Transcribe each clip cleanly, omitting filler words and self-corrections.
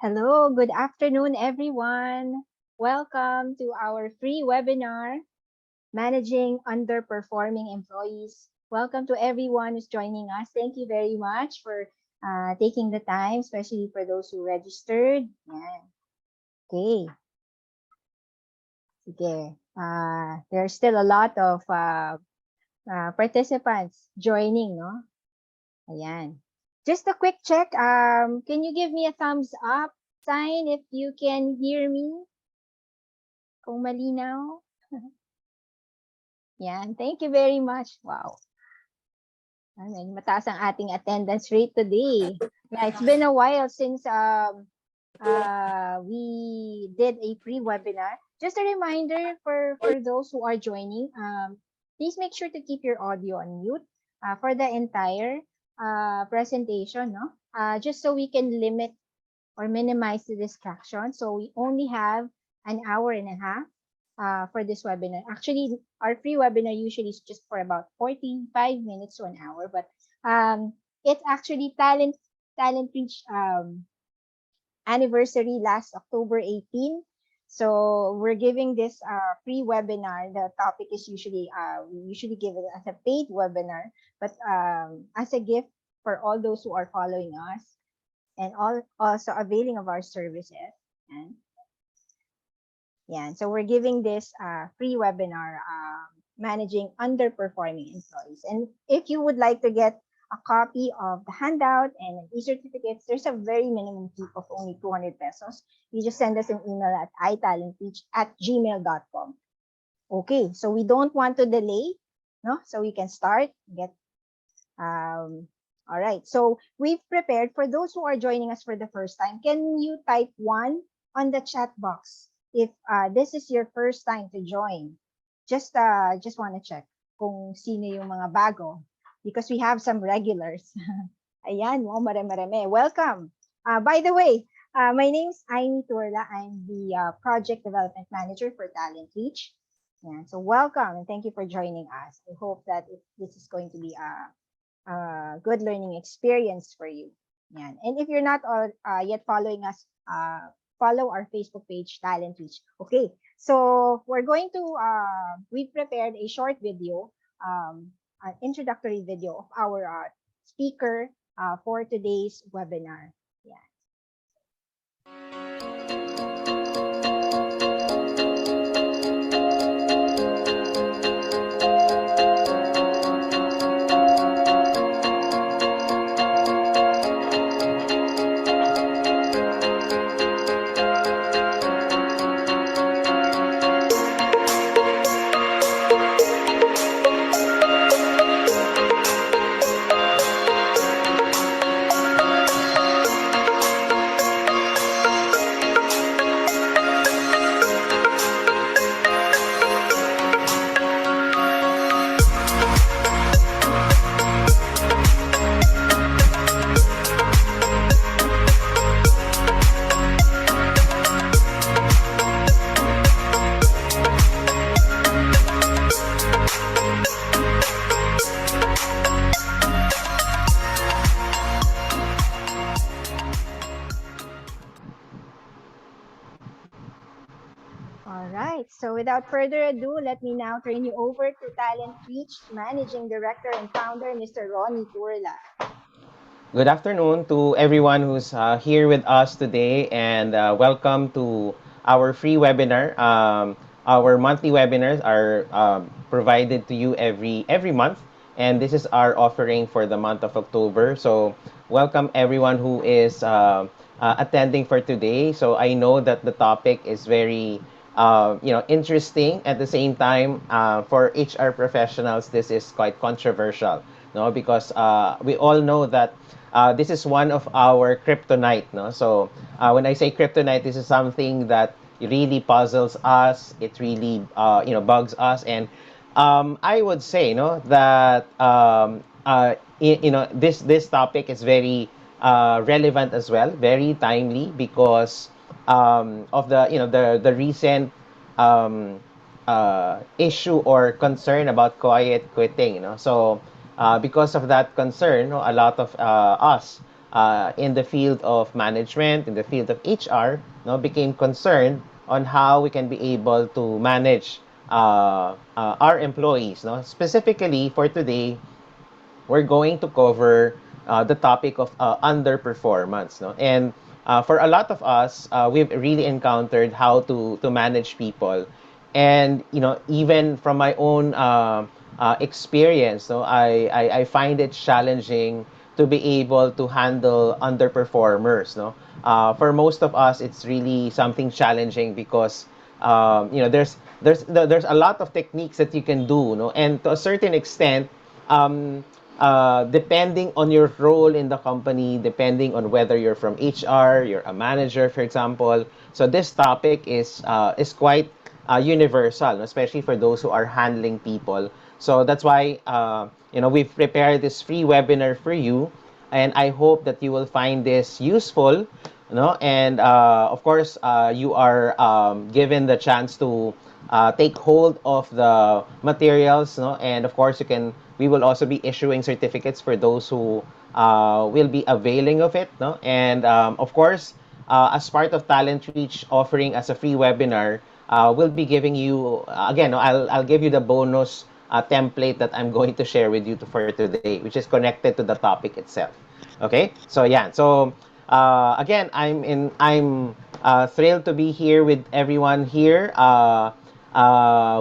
Hello, good afternoon, everyone. Welcome to our free webinar, Managing Underperforming Employees. Welcome to everyone who's joining us. Thank you very much for taking the time, especially for those who registered. Yan. Okay. Sige. There's still a lot of participants joining, no? Ayan. Just a quick check. Can you give me a thumbs up sign if you can hear me? Kung malinaw. Yan. Thank you very much. Wow. Mataas ang ating attendance rate today. Yeah, it's been a while since we did a pre-webinar. Just a reminder for those who are joining, please make sure to keep your audio on mute for the entire presentation, no? Just so we can limit or minimize the distraction. So we only have an hour and a half for this webinar. Actually, our free webinar usually is just for about 45 minutes to an hour, but it's actually Talent Reach anniversary last October 18. So we're giving this free webinar. The topic is usually, we usually give it as a paid webinar, but as a gift for all those who are following us and also availing of our services. And yeah, so we're giving this free webinar, Managing Underperforming Employees. And if you would like to get a copy of the handout and e-certificates, there's a very minimum fee of only 200 pesos. You just send us an email at italentreach@gmail.com. Okay, so we don't want to delay, no? So we can start, all right, so we've prepared, for those who are joining us for the first time, can you type 1 on the chat box if this is your first time to join? Just want to check kung sino yung mga bago because we have some regulars. Ayan, wow, marami. Welcome. By the way, my name's Aimee Turla. I'm the Project Development Manager for Talent Reach. Yeah, so welcome and thank you for joining us. I hope that this is going to be a good learning experience for you. Yan. And if you're not yet following us, follow our Facebook page, Talent Reach. Okay, so we're going to, we prepared a short video, an introductory video of our speaker for today's webinar. Yeah. So without further ado, let me now turn you over to Talent Reach Managing Director and Founder, Mr. Ronnie Turla. Good afternoon to everyone who's here with us today, and welcome to our free webinar. Our monthly webinars are provided to you every month, and this is our offering for the month of October. So welcome everyone who is attending for today. So I know that the topic is very interesting. At the same time, for HR professionals, this is quite controversial, no? Because we all know that this is one of our kryptonite, no? So when I say kryptonite, this is something that really puzzles us. It really bugs us, and I would say, no, that this topic is very relevant as well, very timely because of the recent issue or concern about quiet quitting. So because of that concern, a lot of us in the field of management, in the field of HR, no, became concerned on how we can be able to manage our employees. No? Specifically for today, we're going to cover the topic of underperformance. No? And for a lot of us, we've really encountered how to manage people. And, even from my own experience, no, I find it challenging to be able to handle underperformers. No? For most of us, it's really something challenging because there's a lot of techniques that you can do, no? And to a certain extent, um, depending on your role in the company, depending on whether you're from HR, you're a manager, for example. So this topic is quite universal, especially for those who are handling people. So that's why we've prepared this free webinar for you, and I hope that you will find this useful. No, and of course, you are given the chance to take hold of the materials, no, and of course, you can. We will also be issuing certificates for those who will be availing of it, no, and of course, as part of Talent Reach offering as a free webinar, we'll be giving you again. No, I'll give you the bonus template that I'm going to share with you for today, which is connected to the topic itself. Okay, so yeah, so again, I'm thrilled to be here with everyone here.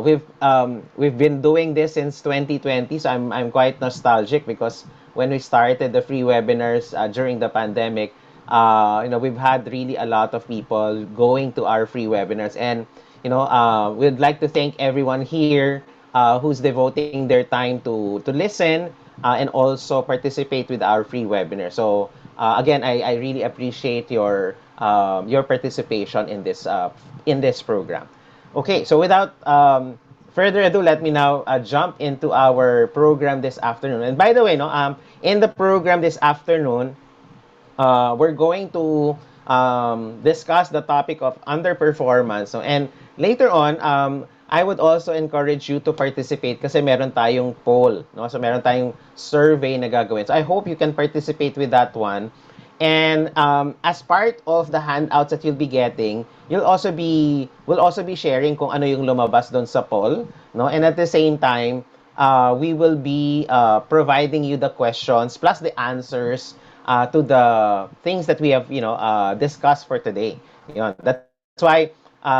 We've been doing this since 2020, so I'm quite nostalgic because when we started the free webinars during the pandemic, we've had really a lot of people going to our free webinars, and we'd like to thank everyone here who's devoting their time to listen and also participate with our free webinar. So again, I really appreciate your participation in this program. Okay, so without further ado, let me now jump into our program this afternoon. And by the way, no, in the program this afternoon, we're going to discuss the topic of underperformance. So, and later on, I would also encourage you to participate kasi meron tayong poll. No? So meron tayong survey na gagawin. So I hope you can participate with that one. And as part of the handouts that you'll be getting, we'll also be sharing kung ano yung lumabas doon sa poll, no? And at the same time, we will be providing you the questions plus the answers to the things that we have, discussed for today. That's why,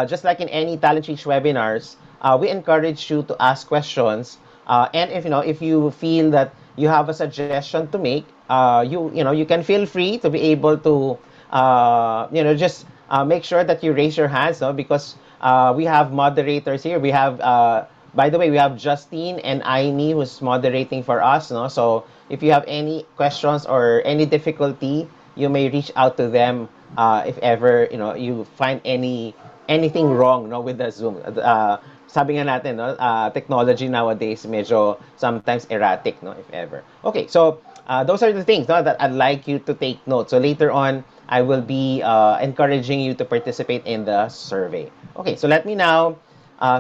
just like in any Talent Reach webinars, we encourage you to ask questions. And if you feel that you have a suggestion to make, you can feel free to be able to, just make sure that you raise your hands, no? Because we have moderators here. We have by the way, we have Justine and Aini who's moderating for us. No? So if you have any questions or any difficulty, you may reach out to them if ever you find anything wrong, no, with the Zoom. Sabi nga natin, no, technology nowadays medyo sometimes erratic, no, if ever. Okay, so those are the things, no, that I'd like you to take note. So later on, I will be encouraging you to participate in the survey. Okay, so let me now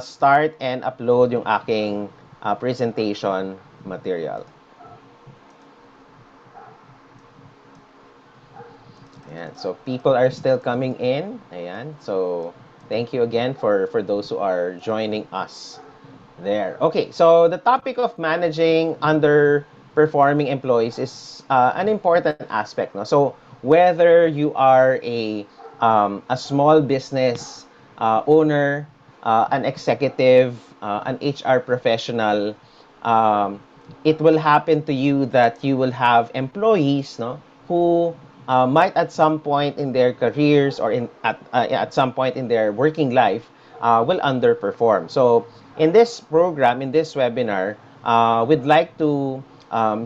start and upload yung aking presentation material. Ayan. So people are still coming in. Ayan. So thank you again for those who are joining us there. Okay. So the topic of managing underperforming employees is an important aspect. No? So whether you are a small business owner, an executive, an HR professional, um, it will happen to you that you will have employees, no, who might at some point in their careers or at some point in their working life will underperform. So in this program, in this webinar, we'd like to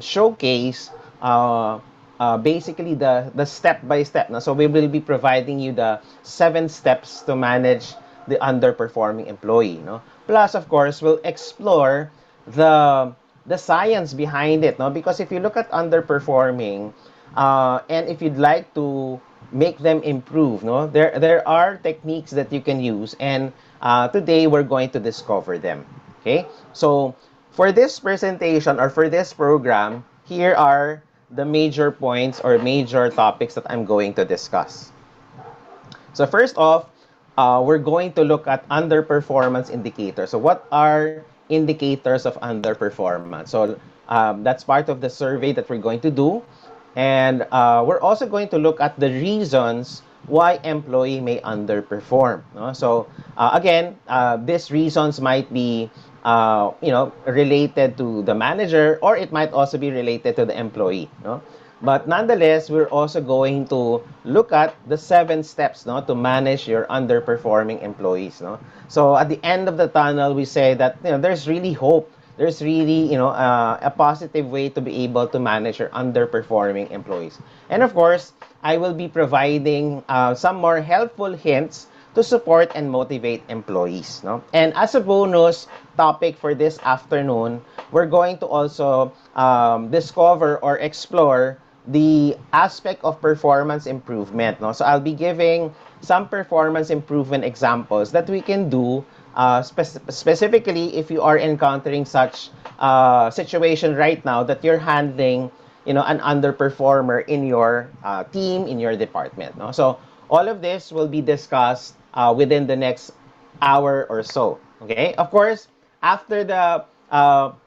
showcase basically the step by step. No? So we will be providing you the 7 steps to manage the underperforming employee. No? Plus, of course, we'll explore the the science behind it. No? Because if you look at underperforming, and if you'd like to make them improve, no, there are techniques that you can use, and today we're going to discover them. Okay, so for this presentation or for this program, here are the major points or major topics that I'm going to discuss. So first off, we're going to look at underperformance indicators. So what are indicators of underperformance? So that's part of the survey that we're going to do. And we're also going to look at the reasons why employee may underperform. No? So again, these reasons might be related to the manager, or it might also be related to the employee. No? But nonetheless, we're also going to look at the 7 steps, no, to manage your underperforming employees. No? So at the end of the tunnel, we say that there's really hope. There's really a positive way to be able to manage your underperforming employees. And of course, I will be providing some more helpful hints to support and motivate employees. No? And as a bonus topic for this afternoon, we're going to also discover or explore the aspect of performance improvement. No? So I'll be giving some performance improvement examples that we can do specifically if you are encountering such situation right now that you're handling an underperformer in your team, in your department. No? So all of this will be discussed within the next hour or so. Okay, of course, after the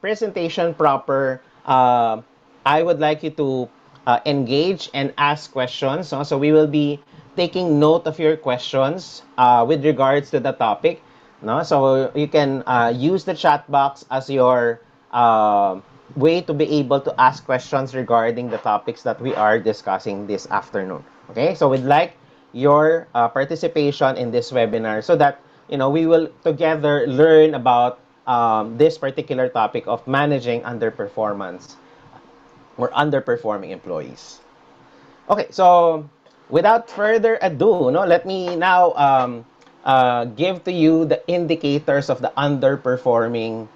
presentation proper, I would like you to engage and ask questions. No? So we will be taking note of your questions with regards to the topic. No? So you can use the chat box as your way to be able to ask questions regarding the topics that we are discussing this afternoon. Okay, so we'd like your participation in this webinar so that we will together learn about this particular topic of managing underperformance or underperforming employees. Okay, so without further ado, no, let me now give to you the indicators of the underperforming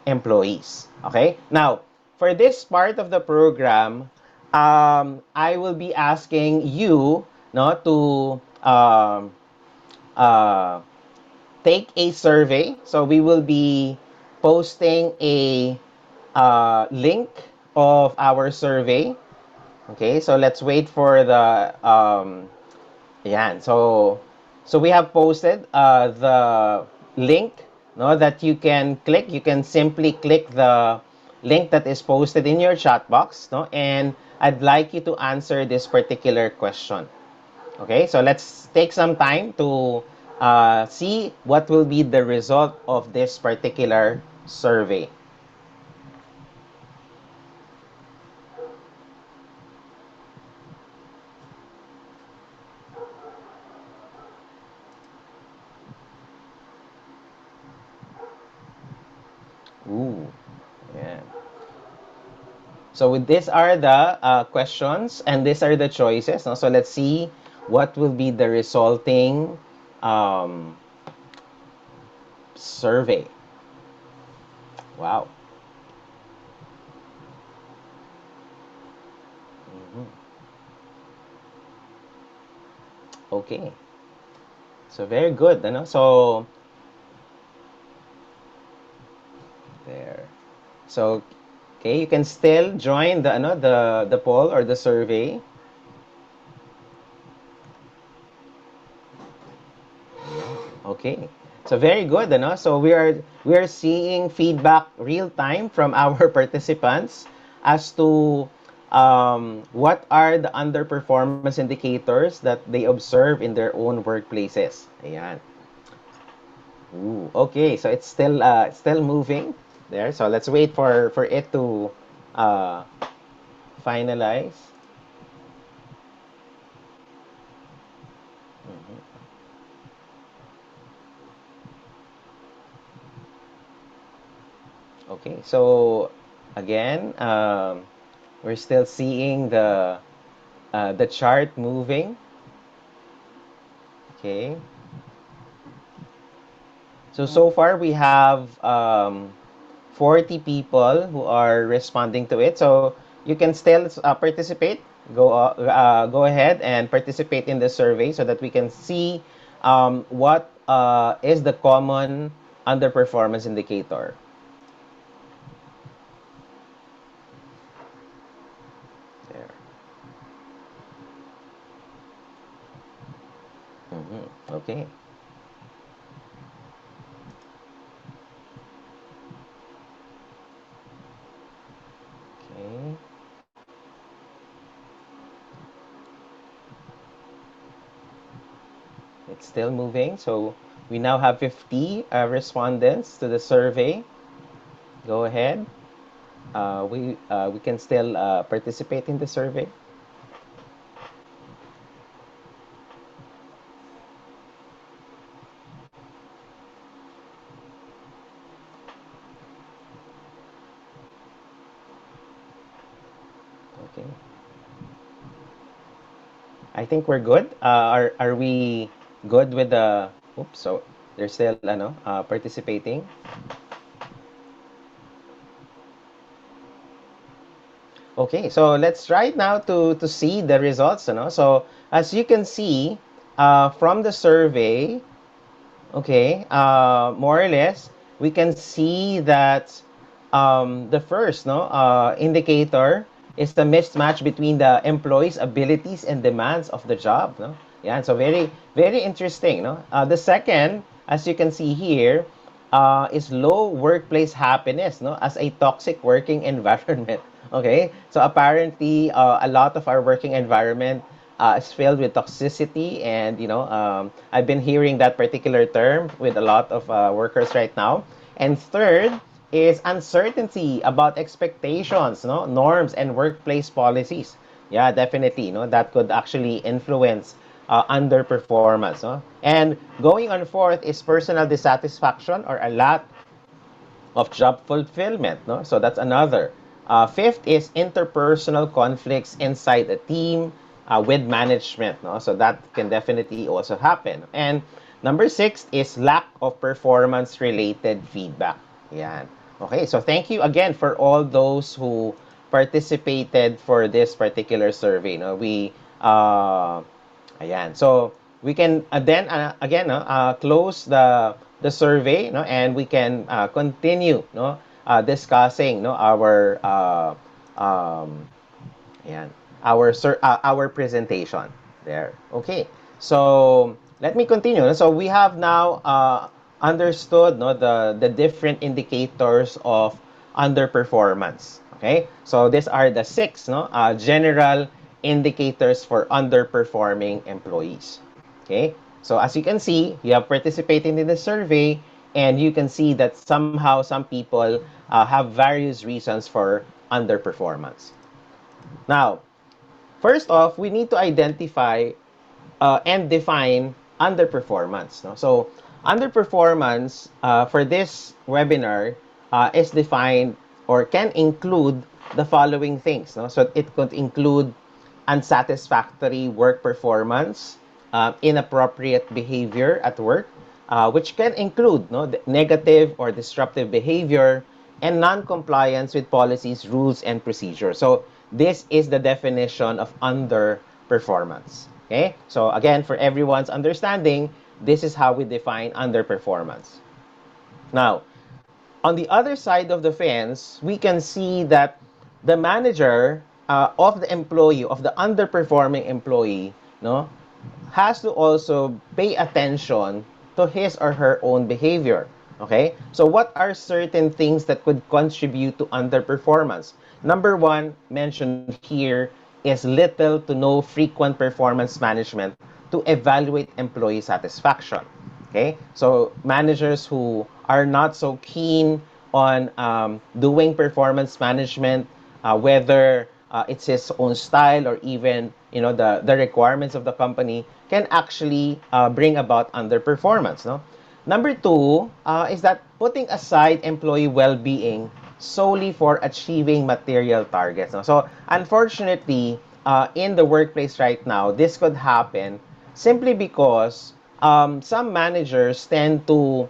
employees. Okay, now for this part of the program, I will be asking you, no, to uh, take a survey. So we will be posting a link of our survey. Okay, so let's wait for the yan. So we have posted the link, no, that you can click. You can simply click the link that is posted in your chat box, no, and I'd like you to answer this particular question. Okay, so let's take some time to see what will be the result of this particular survey. Ooh, yeah. So these are the questions and these are the choices. No? So let's see what will be the resulting um, survey. Wow. Mhm. Okay. So very good. Ano? So there. So okay, you can still join the poll or the survey. Okay. So very good, ano? So we are seeing feedback real time from our participants as to what are the underperformance indicators that they observe in their own workplaces. Ayan. Ooh, okay, so it's still moving there. So let's wait for it to uh, finalize. Mhm. Okay, so again, we're still seeing the chart moving. Okay. So far we have 40 people who are responding to it. So you can still participate. Go ahead and participate in the survey so that we can see what is the common underperformance indicator. There. Okay. Okay. It's still moving. So we now have 50 respondents to the survey. Go ahead. We can still participate in the survey. Okay. I think we're good. Are we good with the? Oops. So they're still participating. Okay. So let's try now to see the results. So as you can see from the survey, okay, more or less, we can see that the first indicator is the mismatch between the employee's abilities and demands of the job. No? Yeah, so very, very interesting. No? The second, as you can see here, is low workplace happiness as a toxic working environment. Okay, so apparently a lot of our working environment is filled with toxicity, and I've been hearing that particular term with a lot of workers right now. And third is uncertainty about expectations, norms, and workplace policies. Yeah, definitely. That could actually influence underperformance. And going on fourth is personal dissatisfaction or a lack of job fulfillment. No? So that's another. Fifth is interpersonal conflicts inside a team with management. No? So that can definitely also happen. And number six is lack of performance related feedback. Yeah. Okay, so thank you again for all those who participated for this particular survey. No? Ayan. So we can then again close the survey, and we can continue discussing um, ayan, our presentation there. Okay. So let me continue. So we have now understood the different indicators of underperformance. Okay. So these are the six general indicators for underperforming employees. Okay. So as you can see, you have participated in the survey, and you can see that somehow some people have various reasons for underperformance. Now, first off, we need to identify and define underperformance. No? So, underperformance for this webinar is defined or can include the following things. No? So, it could include unsatisfactory work performance, inappropriate behavior at work, which can include negative or disruptive behavior, and non-compliance with policies, rules, and procedures. So this is the definition of underperformance. Okay? So again, for everyone's understanding, this is how we define underperformance. Now, on the other side of the fence, we can see that the manager of the employee, of the underperforming employee, has to also pay attention to his or her own behavior. Okay? So, what are certain things that could contribute to underperformance? Number one, mentioned here, is little to no frequent performance management to evaluate employee satisfaction. Okay? So, managers who are not so keen on doing performance management, whether it's his own style or even the requirements of the company, can actually bring about underperformance. No? Number two is that putting aside employee well-being solely for achieving material targets. No? So unfortunately, in the workplace right now, this could happen simply because some managers tend to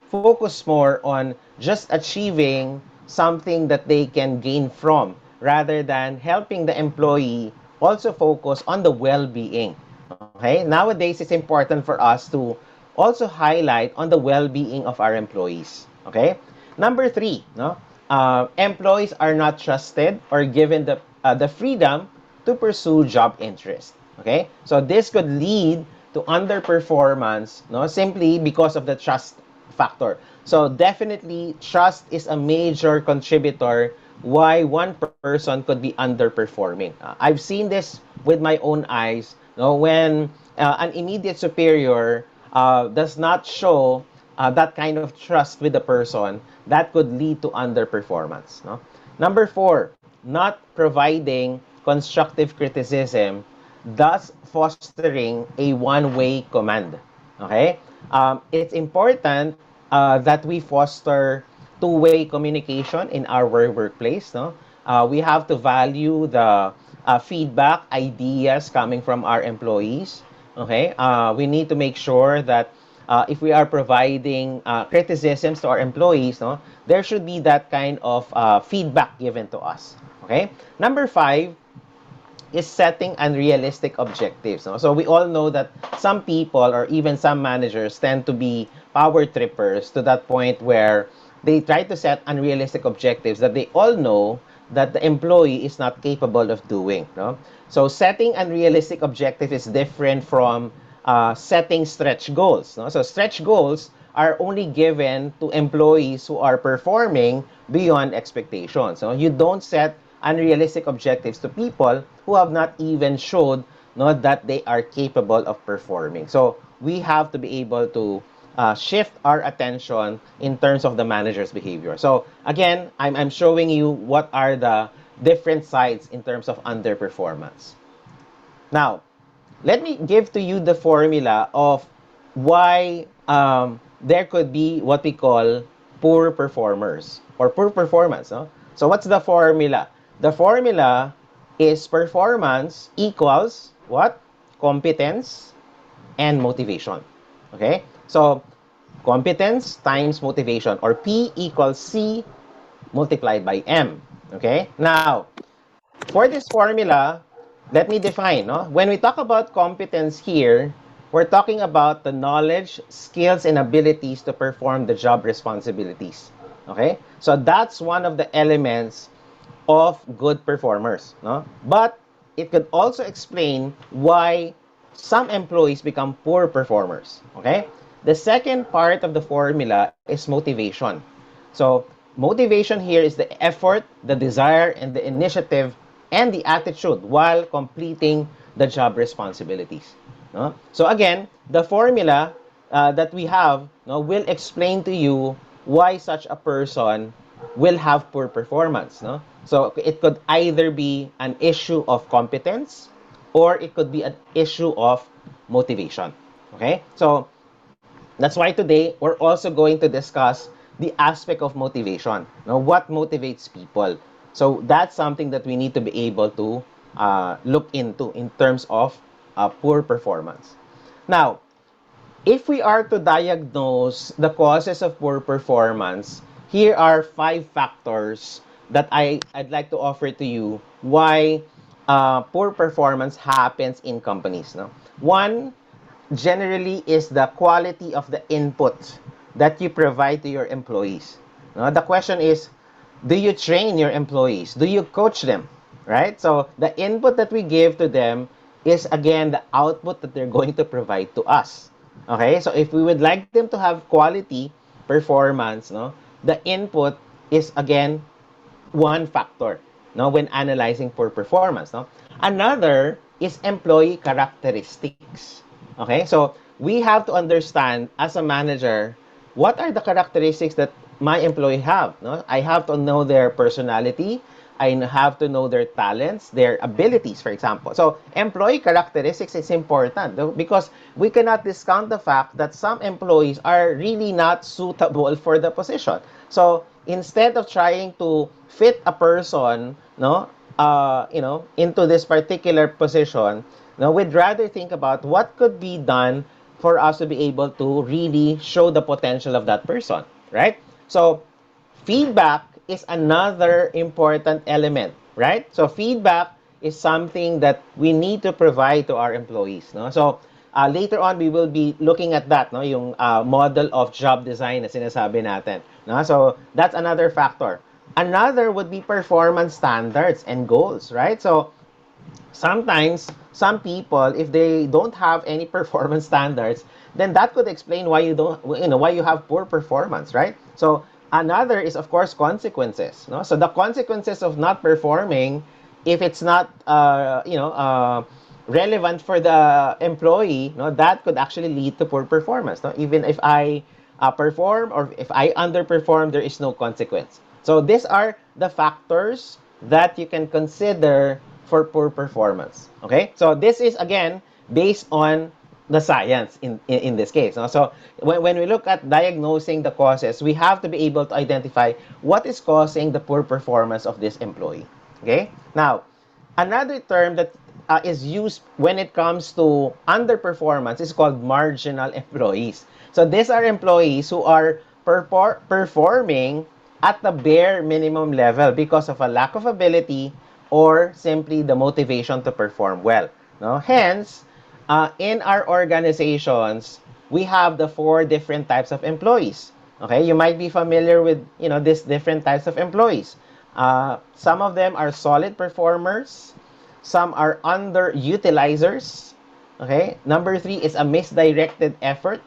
focus more on just achieving something that they can gain from rather than helping the employee also focus on the well-being. Okay, nowadays it's important for us to also highlight on the well-being of our employees. Okay, number three, employees are not trusted or given the freedom to pursue job interest. Okay, so this could lead to underperformance, no, simply because of the trust factor. So definitely, trust is a major contributor why one person could be underperforming. I've seen this with my own eyes. No, when an immediate superior does not show that kind of trust with the person, that could lead to underperformance. No? Number four, not providing constructive criticism, thus fostering a one-way command. Okay? It's important that we foster two-way communication in our workplace. No? We have to value the feedback, ideas coming from our employees. Okay? We need to make sure that if we are providing criticisms to our employees, no, there should be that kind of feedback given to us. Okay? Number five, is setting unrealistic objectives. No? So we all know that some people or even some managers tend to be power trippers to that point where they try to set unrealistic objectives that they all know that the employee is not capable of doing. No? So setting unrealistic objectives is different from setting stretch goals. No? So stretch goals are only given to employees who are performing beyond expectations. So you don't set unrealistic objectives to people who have not even showed, no, that they are capable of performing. So we have to be able to shift our attention in terms of the manager's behavior. So again, I'm showing you what are the different sides in terms of underperformance. Now, let me give to you the formula of why there could be what we call poor performers or poor performance. No? So what's the formula? The formula is performance equals what? Competence and motivation. Okay? So competence times motivation, or P equals C multiplied by M. Okay? Now, for this formula, let me define. No? When we talk about competence here, we're talking about the knowledge, skills, and abilities to perform the job responsibilities. Okay? So that's one of the elements of good performers. No? But it could also explain why some employees become poor performers. Okay? The second part of the formula is motivation. So motivation here is the effort, the desire, and the initiative and the attitude while completing the job responsibilities. No? So again, the formula that we have, no, will explain to you why such a person will have poor performance. No? So it could either be an issue of competence or it could be an issue of motivation. Okay? So that's why today we're also going to discuss the aspect of motivation. Now, what motivates people? So that's something that we need to be able to look into in terms of poor performance. Now, if we are to diagnose the causes of poor performance, here are five factors that I'd like to offer to you why poor performance happens in companies. No? One, generally, is the quality of the input that you provide to your employees. No? The question is, do you train your employees? Do you coach them? Right? So the input that we give to them is again the output that they're going to provide to us. Okay? So if we would like them to have quality performance, no, the input is again one factor, no, when analyzing for performance. No? Another is employee characteristics. Okay? So we have to understand as a manager what are the characteristics that my employee have. No? I have to know their personality. I have to know their talents, their abilities, for example. So employee characteristics is important because we cannot discount the fact that some employees are really not suitable for the position. So instead of trying to fit a person, no, into this particular position, no, we'd rather think about what could be done for us to be able to really show the potential of that person, right? So feedback is another important element, right? So feedback is something that we need to provide to our employees. No? So later on, we will be looking at that, no? Yung model of job design na sinasabi natin. No? So that's another factor. Another would be performance standards and goals, right? So sometimes some people, if they don't have any performance standards, then that could explain why you don't, why you have poor performance, right? So another is of course consequences, no? So the consequences of not performing, if it's not relevant for the employee, no, that could actually lead to poor performance, no? Even if I perform or if I underperform, there is no consequence. So these are the factors that you can consider for poor performance. Okay, so this is again based on the science in this case. No? So when we look at diagnosing the causes, we have to be able to identify what is causing the poor performance of this employee. Okay, now another term that is used when it comes to underperformance is called marginal employees. So these are employees who are performing at the bare minimum level because of a lack of ability or simply the motivation to perform well. No? Hence, in our organizations, we have the four different types of employees. Okay, you might be familiar with these different types of employees. Some of them are solid performers. Some are underutilizers. Okay, number three is a misdirected effort,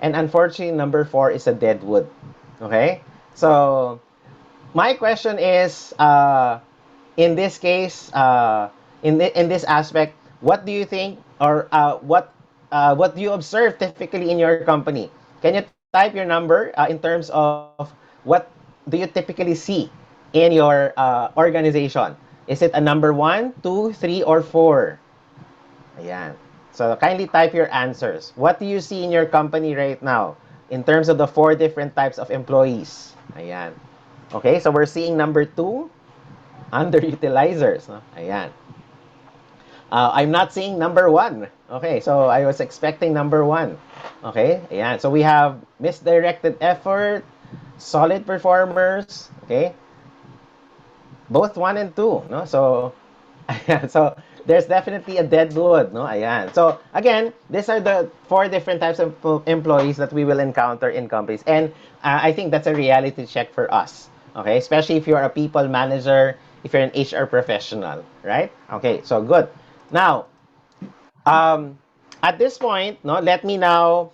and unfortunately, number four is a dead wood. Okay, so my question is, in this case, in this aspect, what do you think, or what do you observe typically in your company? Can you type your number in terms of what do you typically see in your organization? Is it a number one, two, three, or four? Ayan. So kindly type your answers. What do you see in your company right now in terms of the four different types of employees? Ayan. Okay, so we're seeing number two, underutilizers. No? Ayan. I'm not seeing number one. Okay, so I was expecting number one. Okay, ayan. So we have misdirected effort, solid performers. Okay, both one and two. No, so ayan. So there's definitely a dead wood. No, ayan. So again, these are the four different types of employees that we will encounter in companies, and I think that's a reality check for us. Okay, especially if you're a people manager, if you're an HR professional, right? Okay, so good. Now, um, at this point, no, let me now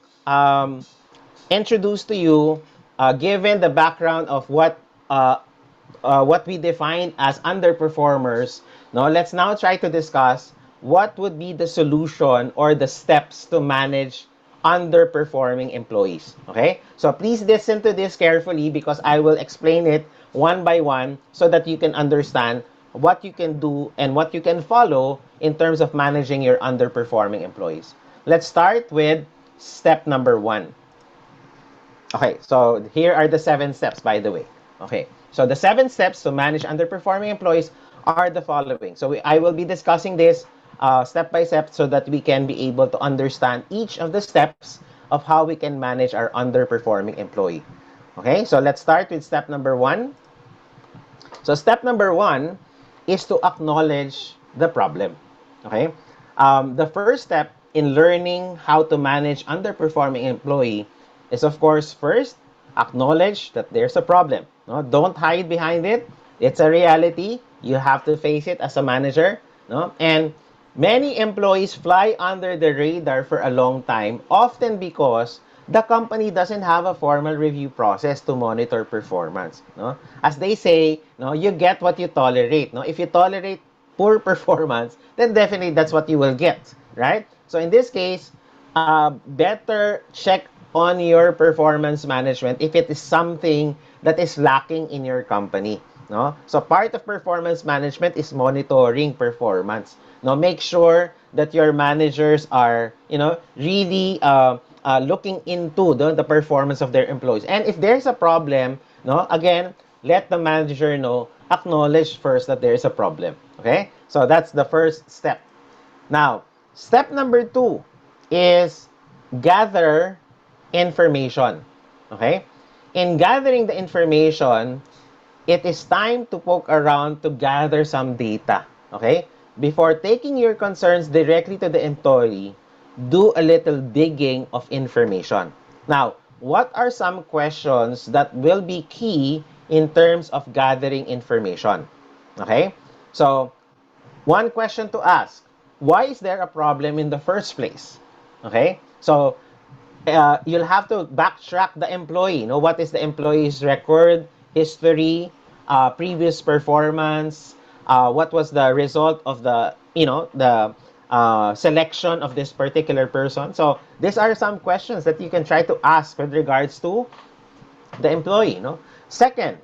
introduce to you, given the background of what we define as underperformers. No, let's now try to discuss what would be the solution or the steps to manage underperforming employees. Okay, so please listen to this carefully because I will explain it one by one so that you can understand what you can do and what you can follow in terms of managing your underperforming employees. Let's start with step number one. Okay, so here are the 7 steps, by the way. Okay, so the 7 steps to manage underperforming employees are the following. So I will be discussing this step by step so that we can be able to understand each of the steps of how we can manage our underperforming employee. Okay, so let's start with step number one. So step number one is to acknowledge the problem. Okay, the first step in learning how to manage underperforming employee is, of course, first acknowledge that there's a problem. No, don't hide behind it. It's a reality. You have to face it as a manager. No, and many employees fly under the radar for a long time, often because the company doesn't have a formal review process to monitor performance. No? As they say, no, you get what you tolerate. No? If you tolerate poor performance, then definitely that's what you will get, right? So in this case, better check on your performance management if it is something that is lacking in your company. No? So part of performance management is monitoring performance. No, make sure that your managers are, really looking into the performance of their employees. And if there's a problem, no, again, let the manager know, acknowledge first that there is a problem. Okay? So that's the first step. Now, step number two is gather information. Okay? In gathering the information, it is time to poke around to gather some data. Okay? Before taking your concerns directly to the employee, do a little digging of information. Now, what are some questions that will be key in terms of gathering information. Okay? So, one question to ask, why is there a problem in the first place? Okay? So, you'll have to backtrack the employee. You know, what is the employee's record, history, previous performance, what was the result of the selection of this particular person. So these are some questions that you can try to ask with regards to the employee. No. Second,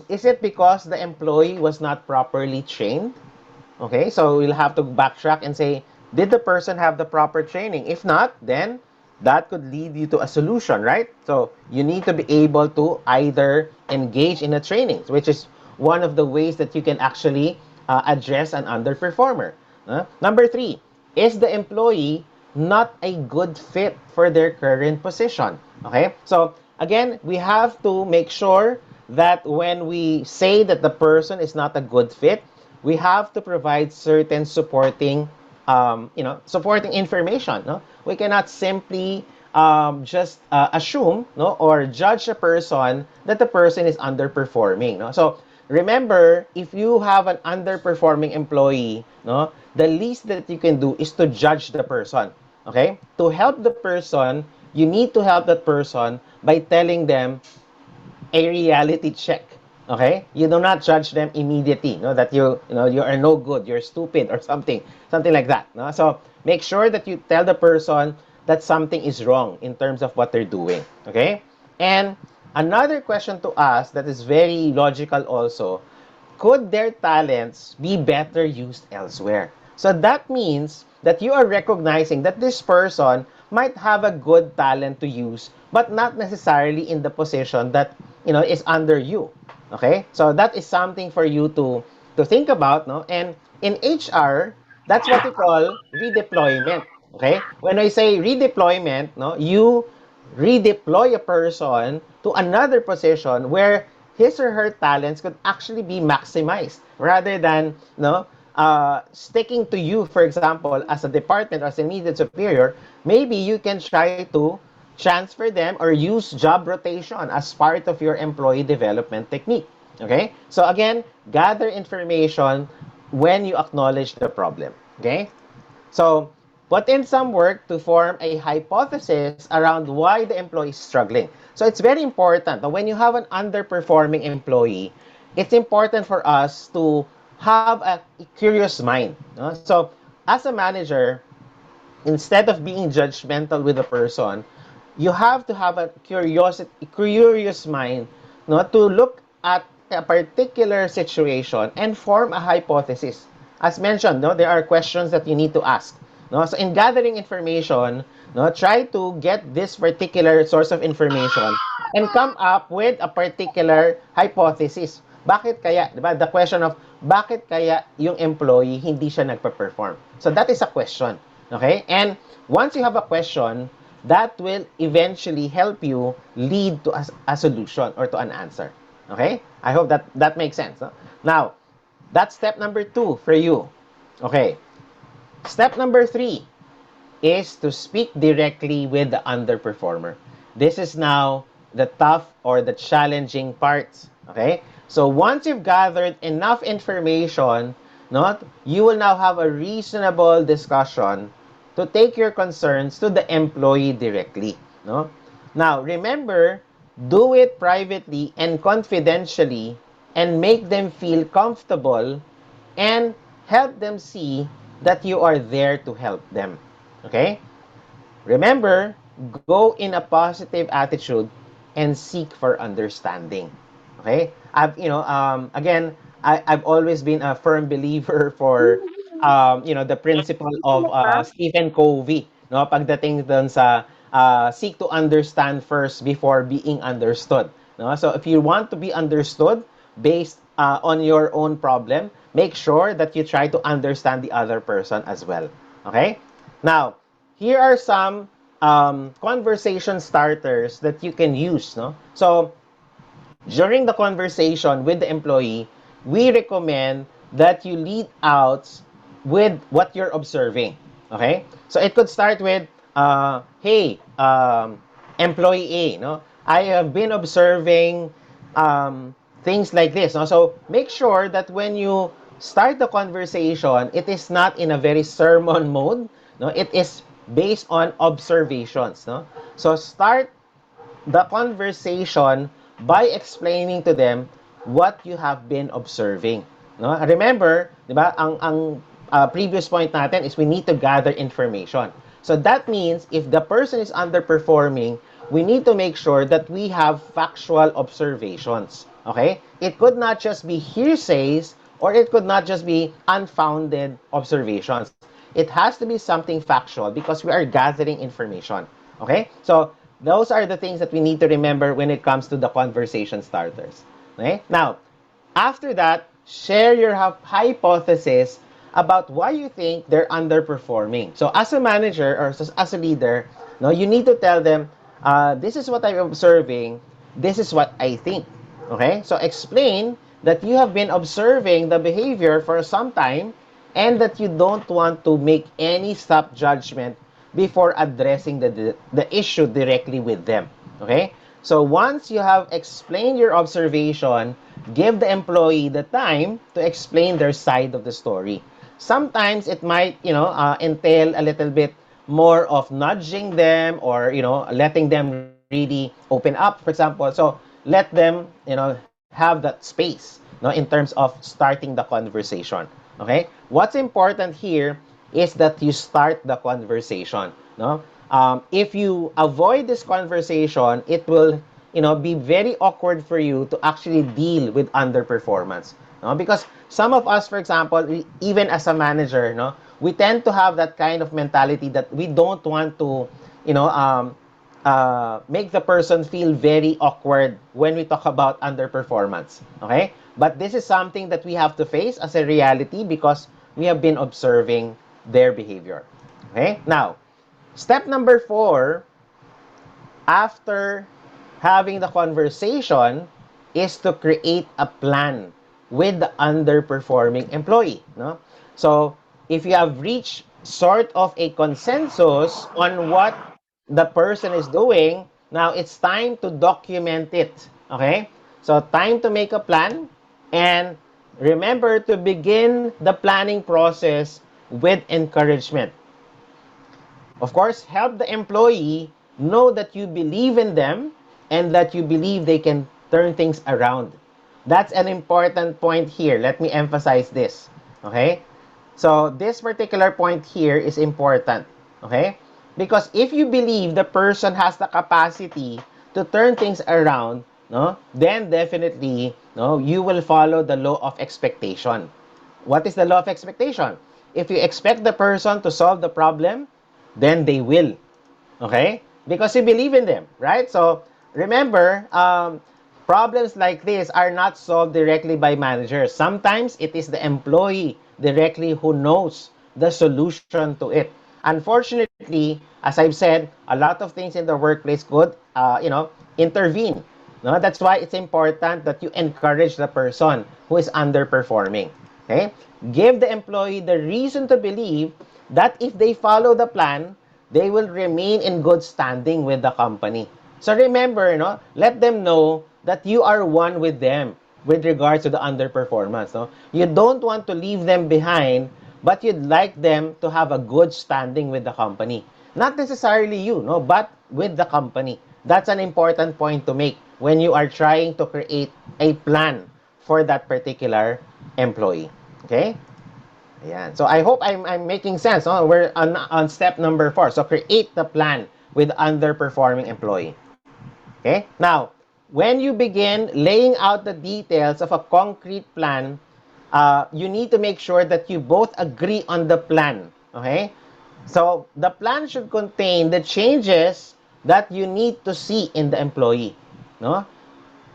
is it because the employee was not properly trained? Okay, so we'll have to backtrack and say, did the person have the proper training? If not, then that could lead you to a solution, right? So you need to be able to either engage in a training, which is one of the ways that you can actually address an underperformer. Number three, is the employee not a good fit for their current position? Okay, so again, we have to make sure that when we say that the person is not a good fit, we have to provide certain supporting information. No, we cannot simply just assume, no, or judge a person that the person is underperforming. No, so remember, if you have an underperforming employee, no, the least that you can do is to judge the person. Okay, to help the person, you need to help that person by telling them a reality check. Okay, you do not judge them immediately. No, that you are no good, you're stupid, or something like that. No, so make sure that you tell the person that something is wrong in terms of what they're doing. Okay, and another question to ask that is very logical also, could their talents be better used elsewhere? So that means that you are recognizing that this person might have a good talent to use, but not necessarily in the position that is under you. Okay, so that is something for you to think about, no? And in HR, that's what we call redeployment. Okay, when I say redeployment, no, you redeploy a person to another position where his or her talents could actually be maximized rather than sticking to you, for example, as a department or as a immediate superior. Maybe you can try to transfer them or use job rotation as part of your employee development technique. Okay, so again, gather information when you acknowledge the problem. Okay, so put in some work to form a hypothesis around why the employee is struggling. So it's very important that when you have an underperforming employee, it's important for us to have a curious mind. No? So as a manager, instead of being judgmental with a person, you have to have curious mind, no, to look at a particular situation and form a hypothesis. As mentioned, no, there are questions that you need to ask. No, so in gathering information, no, try to get this particular source of information and come up with a particular hypothesis. Bakit kaya, di ba? The question of bakit kaya yung employee hindi siya nagpa-perform. So that is a question. Okay? And once you have a question, that will eventually help you lead to a solution or to an answer. Okay? I hope that that makes sense. No? Now, that's step number 2 for you. Okay. Step number 3 is to speak directly with the underperformer. This is now the tough or the challenging parts. Okay? So once you've gathered enough information, not you will now have a reasonable discussion to take your concerns to the employee directly. No? Now remember, do it privately and confidentially and make them feel comfortable and help them see that you are there to help them. Okay? Remember, go in a positive attitude and seek for understanding. Okay? Again, I've always been a firm believer for, the principle of Stephen Covey, no? Pagdating dun sa seek to understand first before being understood. No? So if you want to be understood based on your own problem, make sure that you try to understand the other person as well. Okay? Now, here are some conversation starters that you can use. No? So, during the conversation with the employee, we recommend that you lead out with what you're observing. Okay? So, it could start with, hey, employee A, no? I have been observing things like this. No? So make sure that when you start the conversation, it is not in a very sermon mode. No, it is based on observations. No, so start the conversation by explaining to them what you have been observing. No? Remember, di ba, ang previous point natin is we need to gather information. So that means if the person is underperforming, we need to make sure that we have factual observations. Okay? It could not just be hearsays or it could not just be unfounded observations. It has to be something factual because we are gathering information. Okay? So those are the things that we need to remember when it comes to the conversation starters. Okay? Now, after that, share your hypothesis about why you think they're underperforming. So as a manager or as a leader, no, you need to tell them, this is what I'm observing, this is what I think. Okay? So explain that you have been observing the behavior for some time and that you don't want to make any stop judgment before addressing the issue directly with them. Okay? So once you have explained your observation, give the employee the time to explain their side of the story. Sometimes it might, entail a little bit more of nudging them or, letting them really open up, for example. So let them, have that space, in terms of starting the conversation. Okay? What's important here is that you start the conversation. No? If you avoid this conversation, it will, be very awkward for you to actually deal with underperformance. No? Because some of us, for example, even as a manager, no, we tend to have that kind of mentality that we don't want to, you know, um, make the person feel very awkward when we talk about underperformance. Okay? But this is something that we have to face as a reality because we have been observing their behavior. Okay? Now, step number 4, after having the conversation, is to create a plan with the underperforming employee. No? So, if you have reached sort of a consensus on what the person is doing, now it's time to document it. Okay? So, time to make a plan and remember to begin the planning process with encouragement. Of course, help the employee know that you believe in them and that you believe they can turn things around. That's an important point here. Let me emphasize this. Okay? So, this particular point here is important. Okay? Because if you believe the person has the capacity to turn things around, no, then definitely, no, you will follow the law of expectation. What is the law of expectation? If you expect the person to solve the problem, then they will. Okay? Because you believe in them, right? So remember, problems like this are not solved directly by managers. Sometimes it is the employee directly who knows the solution to it. Unfortunately, as I've said, a lot of things in the workplace could, intervene. No, that's why it's important that you encourage the person who is underperforming. Okay? Give the employee the reason to believe that if they follow the plan, they will remain in good standing with the company. So remember, let them know that you are one with them with regards to the underperformance. No? You don't want to leave them behind, but you'd like them to have a good standing with the company. Not necessarily you, no, but with the company. That's an important point to make when you are trying to create a plan for that particular employee. Okay? Yeah. So I hope I'm making sense. No? We're on step number 4. So create the plan with underperforming employee. Okay? Now, when you begin laying out the details of a concrete plan, you need to make sure that you both agree on the plan. Okay? So the plan should contain the changes that you need to see in the employee. No?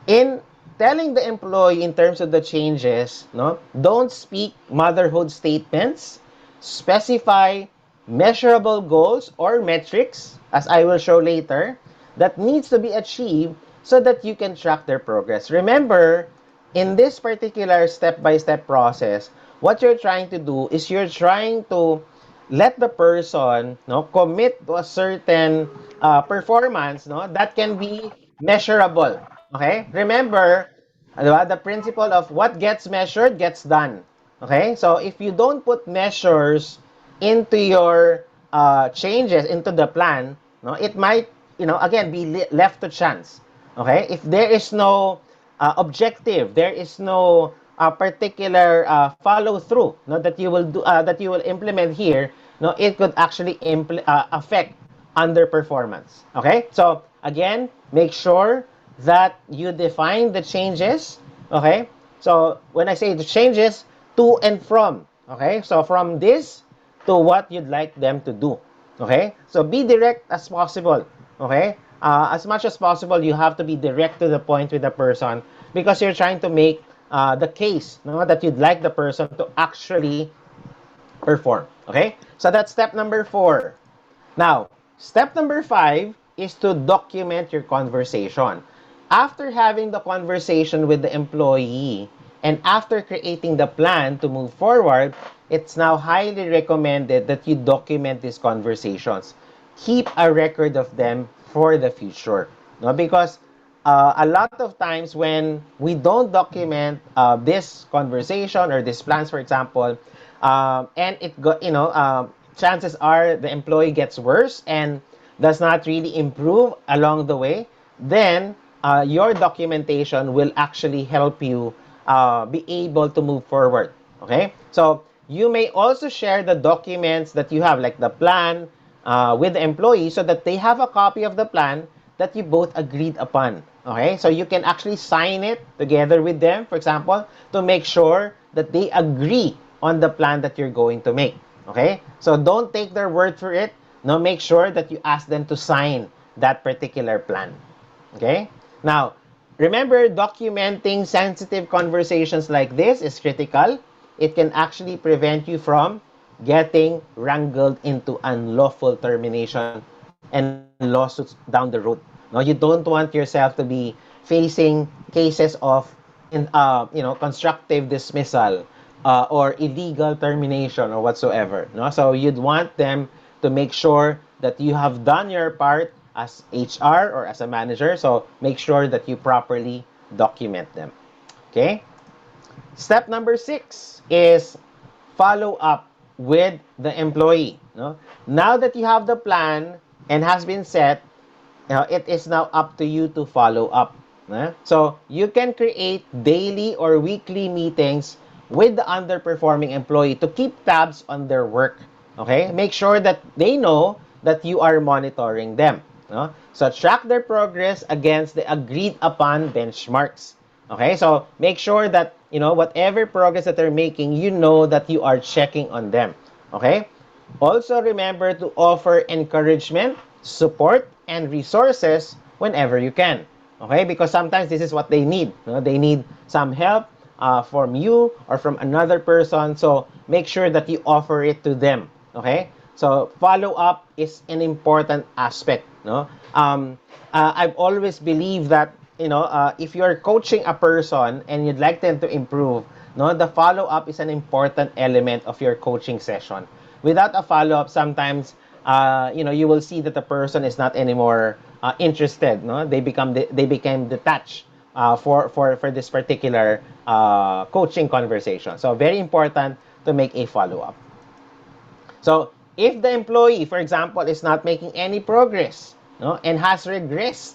In telling the employee in terms of the changes, no, don't speak motherhood statements. Specify measurable goals or metrics, as I will show later, that needs to be achieved so that you can track their progress. Remember, in this particular step-by-step process, what you're trying to do is you're trying to let the person, commit to a certain performance, that can be measurable. Okay? Remember, the principle of what gets measured gets done. Okay? So if you don't put measures into your changes into the plan, no, it might, again, be left to chance. Okay? If there is no objective, there is no particular follow through, no, that you will do that you will implement here, no, it could actually affect underperformance. Okay, so again, make sure that you define the changes. Okay, so when I say the changes, to and from. Okay, so from this to what you'd like them to do. Okay, so be direct as possible. Okay, as much as possible, you have to be direct to the point with the person, because you're trying to make the case, no, that you'd like the person to actually perform. Okay, so that's step number 4. Now, step number 5 is to document your conversation. After having the conversation with the employee and after creating the plan to move forward, it's now highly recommended that you document these conversations. Keep a record of them for the future. No? Because a lot of times when we don't document this conversation or these plans, for example, and it got, chances are the employee gets worse and does not really improve along the way, then your documentation will actually help you be able to move forward. Okay, so you may also share the documents that you have, like the plan, with the employee, so that they have a copy of the plan that you both agreed upon. Okay, so you can actually sign it together with them, for example, to make sure that they agree on the plan that you're going to make. Okay, so don't take their word for it. No, make sure that you ask them to sign that particular plan. Okay, now remember, documenting sensitive conversations like this is critical. It can actually prevent you from getting wrangled into unlawful termination and lawsuits down the road. No, you don't want yourself to be facing cases of constructive dismissal or illegal termination or whatsoever. No, so you'd want them to make sure that you have done your part as HR or as a manager. So make sure that you properly document them. Okay. Step number 6 is follow up with the employee. No? Now that you have the plan and has been set, it is now up to you to follow up. So you can create daily or weekly meetings with the underperforming employee to keep tabs on their work. Okay? Make sure that they know that you are monitoring them. No? So track their progress against the agreed upon benchmarks. Okay? So make sure that, whatever progress that they're making, you know that you are checking on them. Okay? Also, remember to offer encouragement, support, and resources whenever you can. Okay? Because sometimes this is what they need. They need some help from you or from another person. So make sure that you offer it to them. Okay? So follow up is an important aspect. No? I've always believed that if you're coaching a person and you'd like them to improve, no, the follow up is an important element of your coaching session. Without a follow up, sometimes you will see that the person is not anymore interested. No, they became detached for this particular coaching conversation. So very important to make a follow up. So if the employee, for example, is not making any progress, no, and has regressed,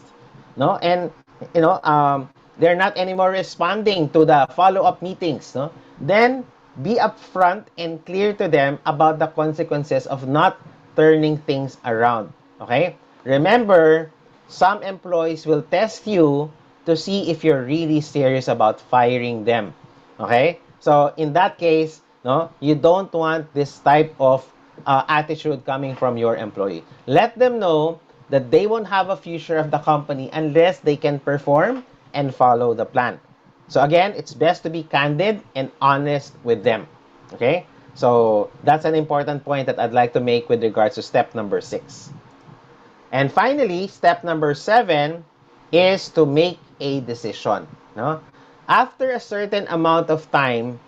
no, and they're not anymore responding to the follow-up meetings, no, then be upfront and clear to them about the consequences of not turning things around. Okay? Remember, some employees will test you to see if you're really serious about firing them. Okay? So in that case, no, you don't want this type of attitude coming from your employee. Let them know that they won't have a future of the company unless they can perform and follow the plan. So again, it's best to be candid and honest with them. Okay? So that's an important point that I'd like to make with regards to step number 6. And finally, step number 7 is to make a decision. No? After a certain amount of time,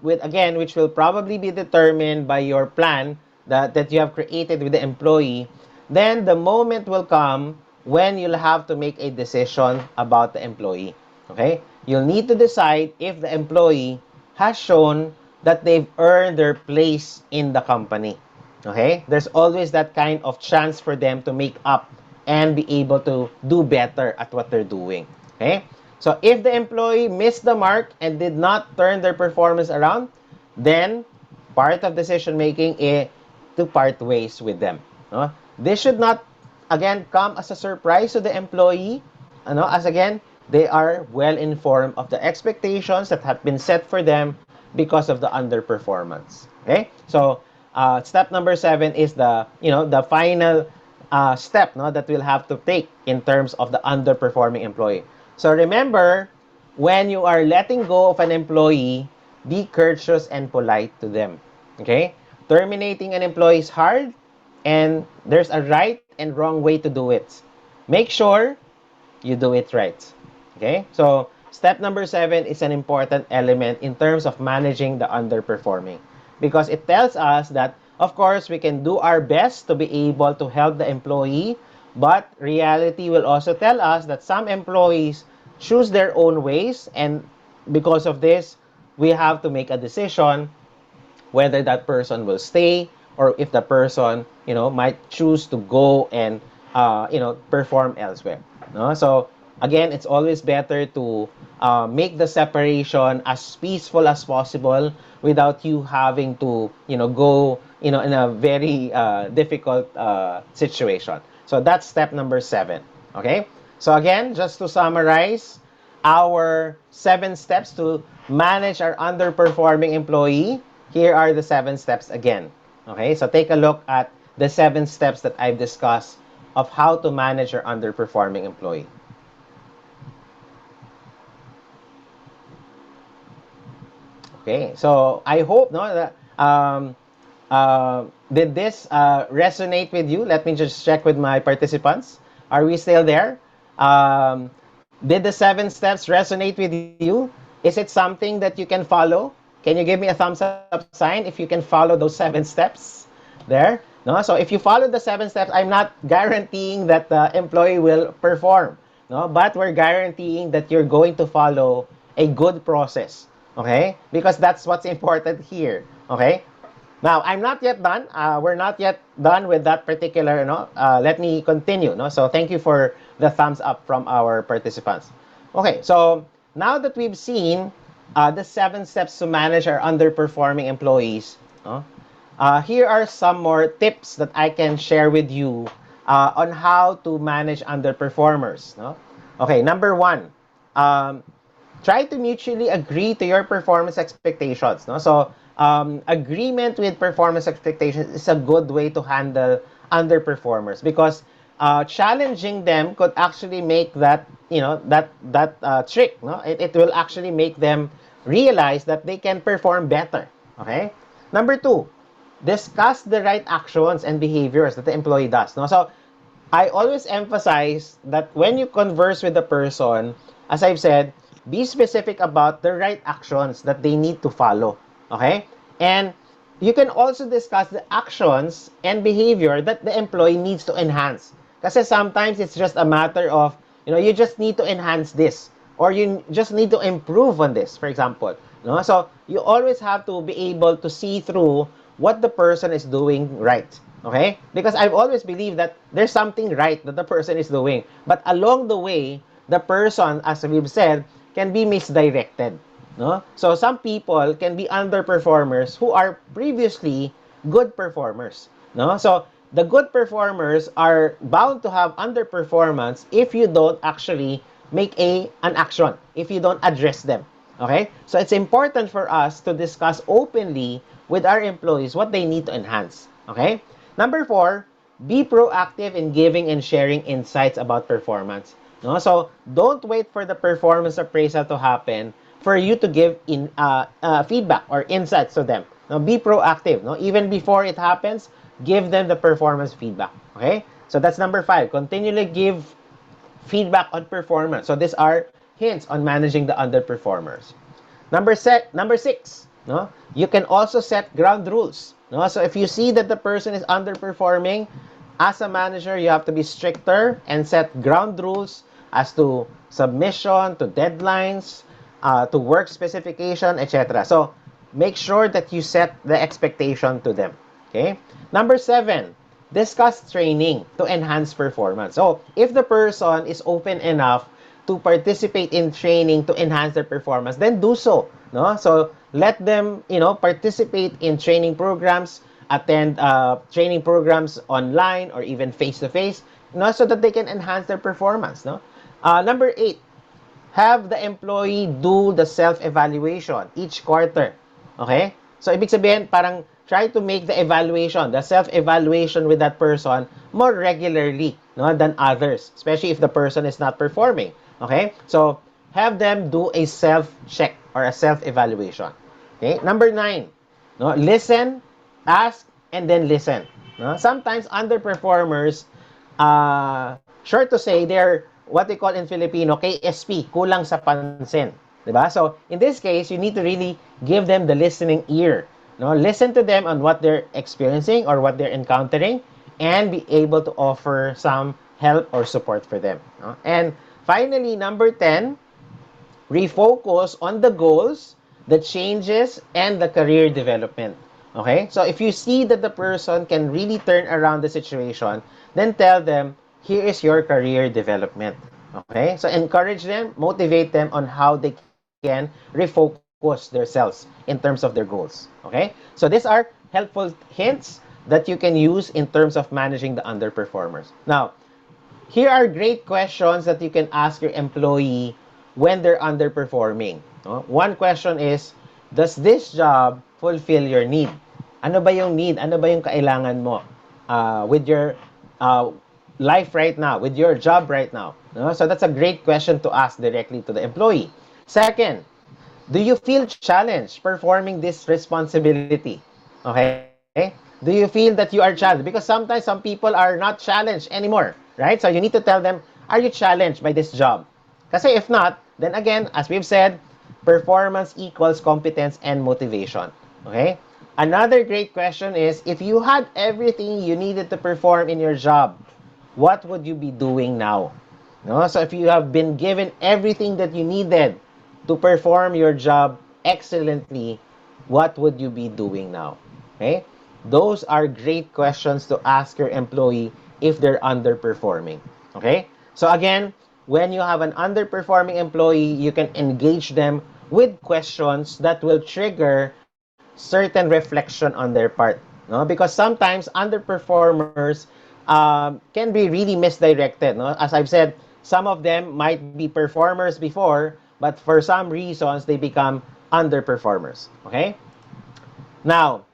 which will probably be determined by your plan that you have created with the employee, then the moment will come when you'll have to make a decision about the employee. Okay? You'll need to decide if the employee has shown that they've earned their place in the company. Okay? There's always that kind of chance for them to make up and be able to do better at what they're doing. Okay? So if the employee missed the mark and did not turn their performance around, then part of decision making is to part ways with them. No? This should not again come as a surprise to the employee. As again, they are well informed of the expectations that have been set for them because of the underperformance. Okay, so step number 7 is the final step, no, that we'll have to take in terms of the underperforming employee. So remember, when you are letting go of an employee, be courteous and polite to them. Okay, terminating an employee is hard, and there's a right and wrong way to do it. Make sure you do it right. Okay? So, step number 7 is an important element in terms of managing the underperforming, because it tells us that, of course, we can do our best to be able to help the employee, but reality will also tell us that some employees choose their own ways, and because of this, we have to make a decision whether that person will stay or if the person might choose to go and perform elsewhere, no? So again, it's always better to make the separation as peaceful as possible without you having to go in a very difficult situation. So that's step number 7. Okay, so again, just to summarize our 7 steps to manage our underperforming employee. Here are the 7 steps again. Okay, so take a look at the 7 steps that I've discussed of how to manage your underperforming employee. Okay, so I hope that did this resonate with you? Let me just check with my participants. Are we still there? Did the 7 steps resonate with you? Is it something that you can follow? Can you give me a thumbs up sign if you can follow those 7 steps? There? No? So if you follow the 7 steps, I'm not guaranteeing that the employee will perform. No? But we're guaranteeing that you're going to follow a good process. Okay? Because that's what's important here. Okay? Now, I'm not yet done. We're not yet done with that particular, let me continue, So thank you for the thumbs up from our participants. Okay, so now that we've seen the 7 steps to manage our underperforming employees, here are some more tips that I can share with you on how to manage underperformers. Okay, number 1, um, try to mutually agree to your performance expectations. So, agreement with performance expectations is a good way to handle underperformers, because challenging them could actually make that trick. It will actually make them realize that they can perform better. Okay. Number 2, discuss the right actions and behaviors that the employee does. So I always emphasize that when you converse with the person, as I've said, be specific about the right actions that they need to follow. Okay? And you can also discuss the actions and behavior that the employee needs to enhance. Kasi sometimes it's just a matter of, you just need to enhance this, or you just need to improve on this, for example. So you always have to be able to see through what the person is doing right. Okay? Because I've always believed that there's something right that the person is doing. But along the way, the person, as we've said, can be misdirected. So some people can be underperformers who are previously good performers. So the good performers are bound to have underperformance if you don't actually make an action, if you don't address them. Okay? So it's important for us to discuss openly with our employees what they need to enhance. Okay? Number 4, be proactive in giving and sharing insights about performance. So don't wait for the performance appraisal to happen for you to give feedback or insights to them. Now, be proactive. Even before it happens, give them the performance feedback. Okay? So that's number 5. Continually give feedback on performance. So these are hints on managing the underperformers. Number 6, you can also set ground rules. So if you see that the person is underperforming, as a manager, you have to be stricter and set ground rules as to submission, to deadlines, to work specification, etc. So make sure that you set the expectation to them. Okay. Number 7, discuss training to enhance performance. So if the person is open enough to participate in training to enhance their performance, then do so. No, so let them, participate in training programs, attend training programs online or even face to face, so that they can enhance their performance. No, number 8, have the employee do the self-evaluation each quarter. Okay? So, ibig sabihin, parang try to make the evaluation, the self-evaluation with that person more regularly, no, than others, especially if the person is not performing. Okay? So, have them do a self-check or a self-evaluation. Okay? Number 9, no, listen, ask, and then listen. No? Sometimes underperformers, short to say, they're what they call in Filipino, KSP, kulang sa pansin. Diba? So, in this case, you need to really give them the listening ear. No? Listen to them on what they're experiencing or what they're encountering and be able to offer some help or support for them. No? And finally, number 10, refocus on the goals, the changes, and the career development. Okay? So if you see that the person can really turn around the situation, then tell them, here is your career development. Okay? So encourage them, motivate them on how they can refocus themselves in terms of their goals. Okay? So these are helpful hints that you can use in terms of managing the underperformers. Now, here are great questions that you can ask your employee when they're underperforming. No? One question is, does this job fulfill your need? Ano ba yung need? Ano ba yung kailangan mo with your uh, life right now, with your job right now? No? So that's a great question to ask directly to the employee. Second, do you feel challenged performing this responsibility? Okay? Do you feel that you are challenged? Because sometimes some people are not challenged anymore, right? So you need to tell them, are you challenged by this job? Kasi if not, then again, as we've said, performance equals competence and motivation. Okay? Another great question is, if you had everything you needed to perform in your job, what would you be doing now? No? So if you have been given everything that you needed to perform your job excellently, what would you be doing now? Okay? Those are great questions to ask your employee if they're underperforming. Okay? So again, when you have an underperforming employee, you can engage them with questions that will trigger certain reflection on their part. No? Because sometimes underperformers can be really misdirected. No? As I've said, some of them might be performers before, but for some reasons, they become underperformers. Okay? Now,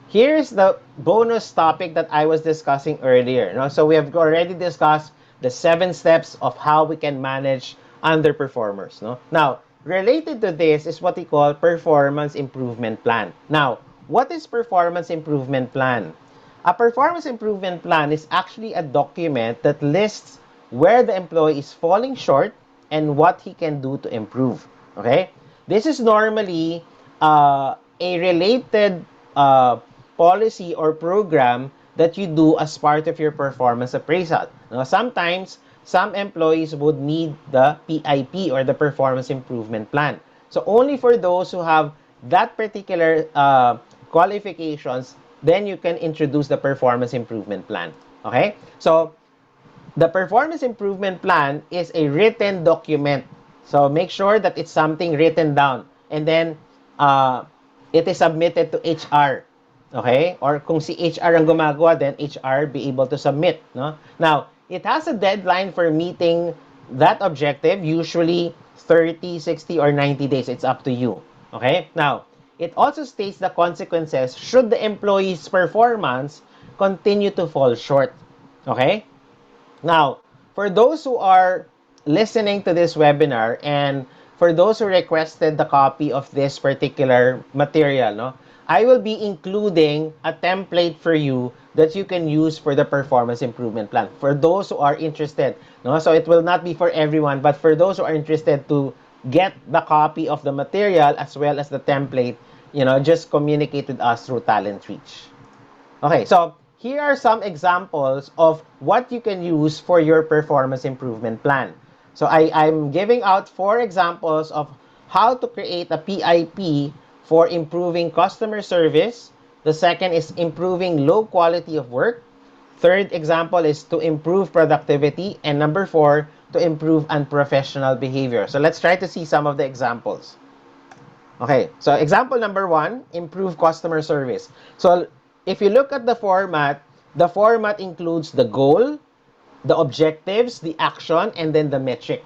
here's the bonus topic that I was discussing earlier. No? So we have already discussed the 7 steps of how we can manage underperformers. No? Now, related to this is what we call performance improvement plan. Now, what is performance improvement plan? A performance improvement plan is actually a document that lists where the employee is falling short and what he can do to improve. Okay? This is normally a related policy or program that you do as part of your performance appraisal. Now, sometimes, some employees would need the PIP or the performance improvement plan. So, only for those who have that particular qualifications, then you can introduce the performance improvement plan. Okay? So, the performance improvement plan is a written document. So make sure that it's something written down. And then it is submitted to HR. Okay? Or kung si HR ang gumagawa, then HR be able to submit. No? Now, it has a deadline for meeting that objective, usually 30, 60, or 90 days. It's up to you. Okay? Now, it also states the consequences should the employee's performance continue to fall short. Okay? Now, for those who are listening to this webinar and for those who requested the copy of this particular material, no, I will be including a template for you that you can use for the performance improvement plan. For those who are interested, no, so it will not be for everyone, but for those who are interested to get the copy of the material as well as the template, just communicate with us through Talent Reach. Okay, so here are some examples of what you can use for your performance improvement plan. So I'm giving out 4 examples of how to create a PIP for improving customer service. The second is improving low quality of work. Third example is to improve productivity. And number 4, to improve unprofessional behavior. So let's try to see some of the examples. Okay, so example number 1, improve customer service. So if you look at the format includes the goal, the objectives, the action, and then the metric.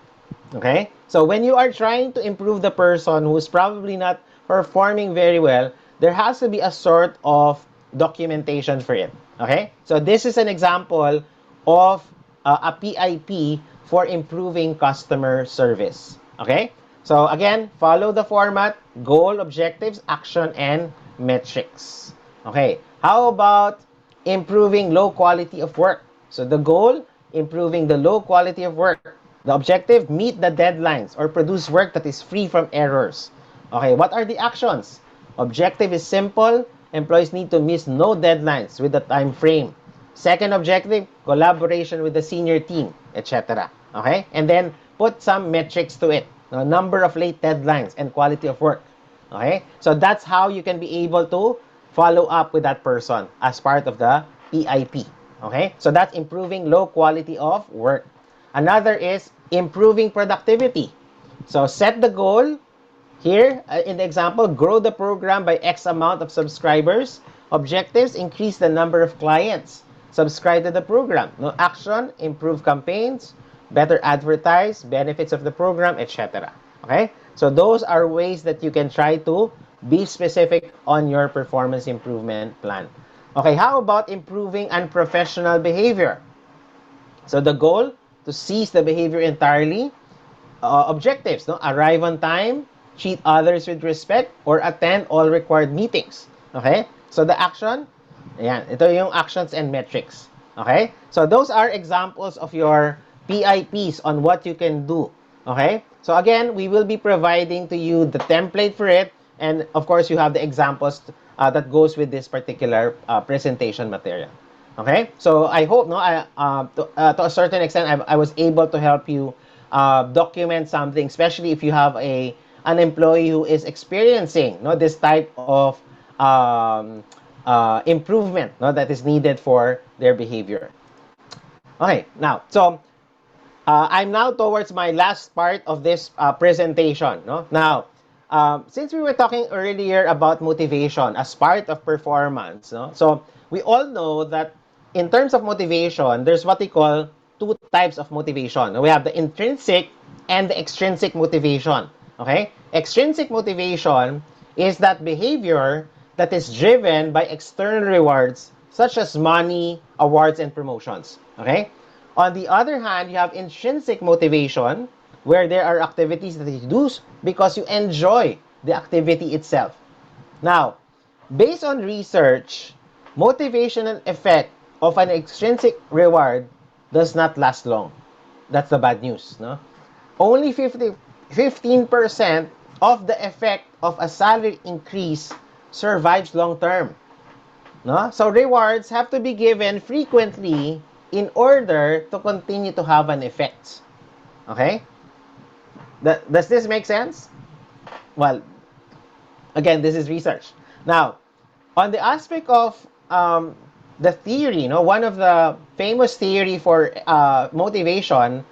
Okay? So when you are trying to improve the person who's probably not performing very well, there has to be a sort of documentation for it. Okay? So this is an example of a PIP for improving customer service. Okay? So again, follow the format, goal, objectives, action, and metrics. Okay. How about improving low quality of work? So the goal, improving the low quality of work. The objective, meet the deadlines or produce work that is free from errors. Okay, what are the actions? Objective is simple. Employees need to miss no deadlines with the time frame. Second objective, collaboration with the senior team, etc. Okay? And then put some metrics to it. Number of late deadlines and quality of work. Okay? So that's how you can be able to follow up with that person as part of the PIP. Okay? So that's improving low quality of work. Another is improving productivity. So set the goal. Here, in the example, grow the program by X amount of subscribers. Objectives, increase the number of clients. Subscribe to the program. No action, improve campaigns, better advertise, benefits of the program, etc. Okay? So those are ways that you can try to be specific on your performance improvement plan. Okay, how about improving unprofessional behavior? So the goal, to cease the behavior entirely. Objectives, no? Arrive on time, treat others with respect, or attend all required meetings. Okay? So the action, ayan, ito yung actions and metrics. Okay? So those are examples of your PIPs on what you can do. Okay? So again, we will be providing to you the template for it, and of course, you have the examples that goes with this particular presentation material. Okay, so I hope to a certain extent I was able to help you document something, especially if you have an employee who is experiencing this type of improvement that is needed for their behavior. Okay, now so I'm now towards my last part of this presentation. No? Now, since we were talking earlier about motivation as part of performance, no? So we all know that in terms of motivation, there's what we call 2 types of motivation. We have the intrinsic and the extrinsic motivation. Okay? Extrinsic motivation is that behavior that is driven by external rewards such as money, awards, and promotions. Okay? On the other hand, you have intrinsic motivation, where there are activities that you do because you enjoy the activity itself. Now, based on research, motivational effect of an extrinsic reward does not last long. That's the bad news. No? Only 15% of the effect of a salary increase survives long term. No? So rewards have to be given frequently in order to continue to have an effect. Okay? Does this make sense? Well, again, this is research. Now, on the aspect of the theory, one of the famous theory for motivation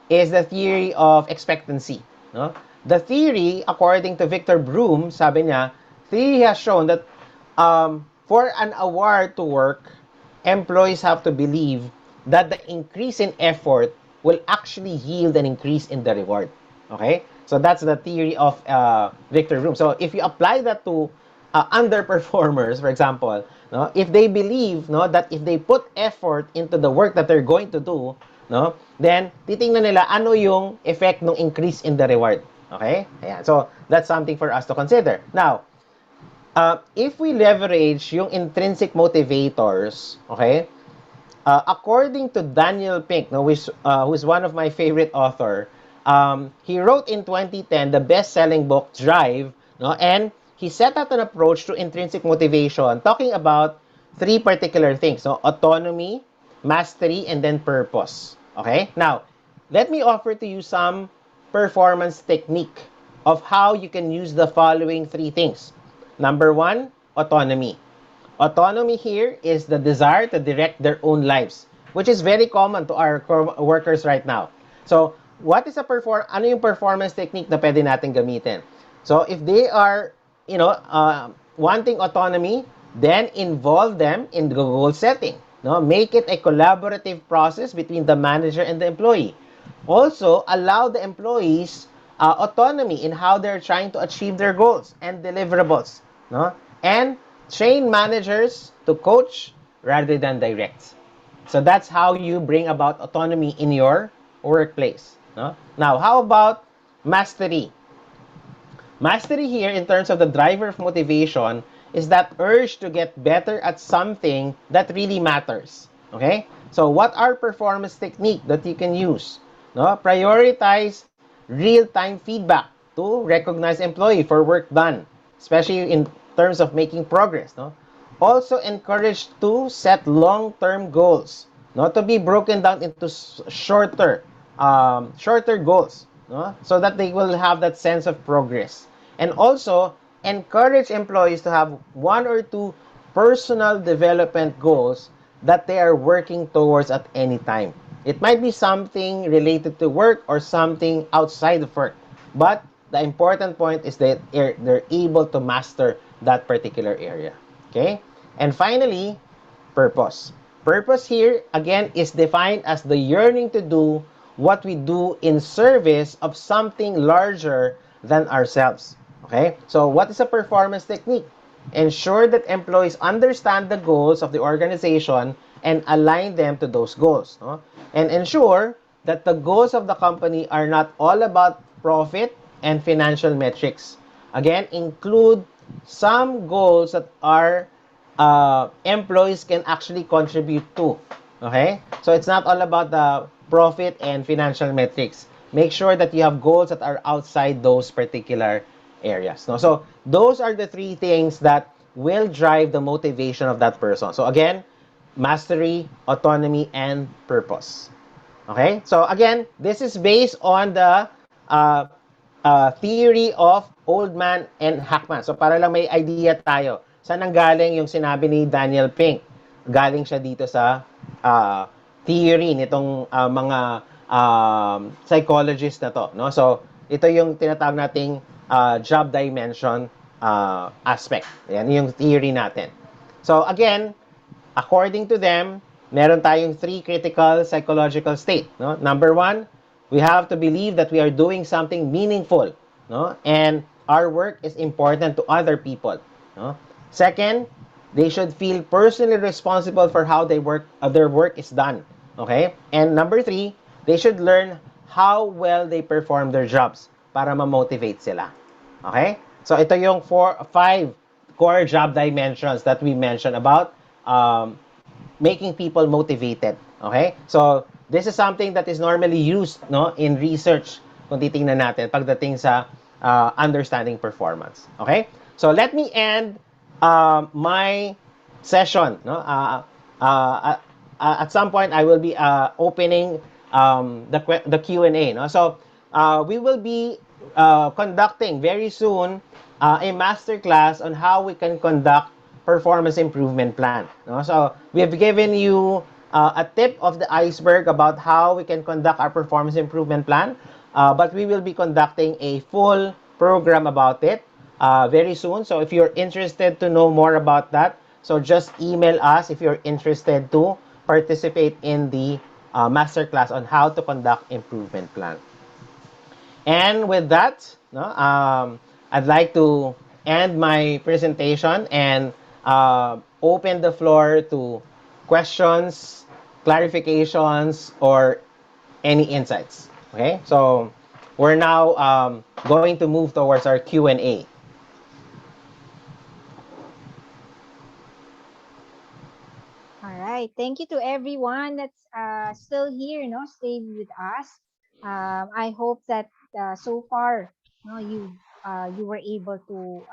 is the theory of expectancy. No? The theory, according to Victor Broom, sabi niya, theory has shown that for an award to work, employees have to believe that the increase in effort will actually yield an increase in the reward. Okay? So that's the theory of Victor Broom. So if you apply that to underperformers, for example, no, if they believe that if they put effort into the work that they're going to do, then titingnan nila ano yung effect ng increase in the reward. Okay? Ayan. So that's something for us to consider. Now, if we leverage yung intrinsic motivators, okay, according to Daniel Pink, who is one of my favorite author, he wrote in 2010 the best-selling book Drive, and he set out an approach to intrinsic motivation, talking about three particular things. So autonomy, mastery, and then purpose. Okay? Now, let me offer to you some performance technique of how you can use the following three things. Number one, autonomy. Autonomy here is the desire to direct their own lives, which is very common to our workers right now. So, what is a ano yung performance technique na pwede natin gamitin? So, if they are, wanting autonomy, then involve them in the goal setting. No, make it a collaborative process between the manager and the employee. Also, allow the employees autonomy in how they're trying to achieve their goals and deliverables. No? And train managers to coach rather than direct. So that's how you bring about autonomy in your workplace. No? Now, how about mastery? Mastery here, in terms of the driver of motivation, is that urge to get better at something that really matters. Okay? So, what are performance technique that you can use? No? Prioritize real-time feedback to recognize employee for work done, especially in terms of making progress. No? Also encourage to set long-term goals, not to be broken down into shorter goals, no? So that they will have that sense of progress. And also encourage employees to have one or two personal development goals that they are working towards at any time. It might be something related to work or something outside of work, but the important point is that they're able to master that particular area. Okay? And finally, purpose. Purpose here, again, is defined as the yearning to do what we do in service of something larger than ourselves. Okay? So, what is a performance technique? Ensure that employees understand the goals of the organization and align them to those goals. No? And ensure that the goals of the company are not all about profit and financial metrics. Again, include some goals that are employees can actually contribute to. Okay? So it's not all about the profit and financial metrics. Make sure that you have goals that are outside those particular areas. No? So those are the three things that will drive the motivation of that person. So again, mastery, autonomy, and purpose. Okay? So again, this is based on the theory of Old Man and Hackman. So para lang may idea tayo, saan ang galing yung sinabi ni Daniel Pink? Galing siya dito sa theory nitong mga psychologist na to. No? So ito yung tinatawag nating job dimension aspect. Yan yung theory natin. So again, according to them, meron tayong three critical psychological state. No? Number one, we have to believe that we are doing something meaningful, no? And our work is important to other people. No? Second, they should feel personally responsible for how their work is done. Okay? And number three, they should learn how well they perform their jobs para ma-motivate sila. Okay? So ito yung five core job dimensions that we mentioned about making people motivated. Okay? So, this is something that is normally used no in research kung titingnan natin pagdating sa understanding performance. Okay? So, let me end my session. No? At some point, I will be opening the Q&A. No? So, we will be conducting very soon a master class on how we can conduct performance improvement plan. No? So we have given you a tip of the iceberg about how we can conduct our performance improvement plan, but we will be conducting a full program about it very soon. So if you're interested to know more about that, so just email us if you're interested to participate in the master class on how to conduct improvement plan. And with that, no, I'd like to end my presentation and open the floor to questions, clarifications, or any insights. Okay, so we're now going to move towards our Q&A. All right. Thank you to everyone that's still here, no, stayed with us. I hope that so far, no, you were able to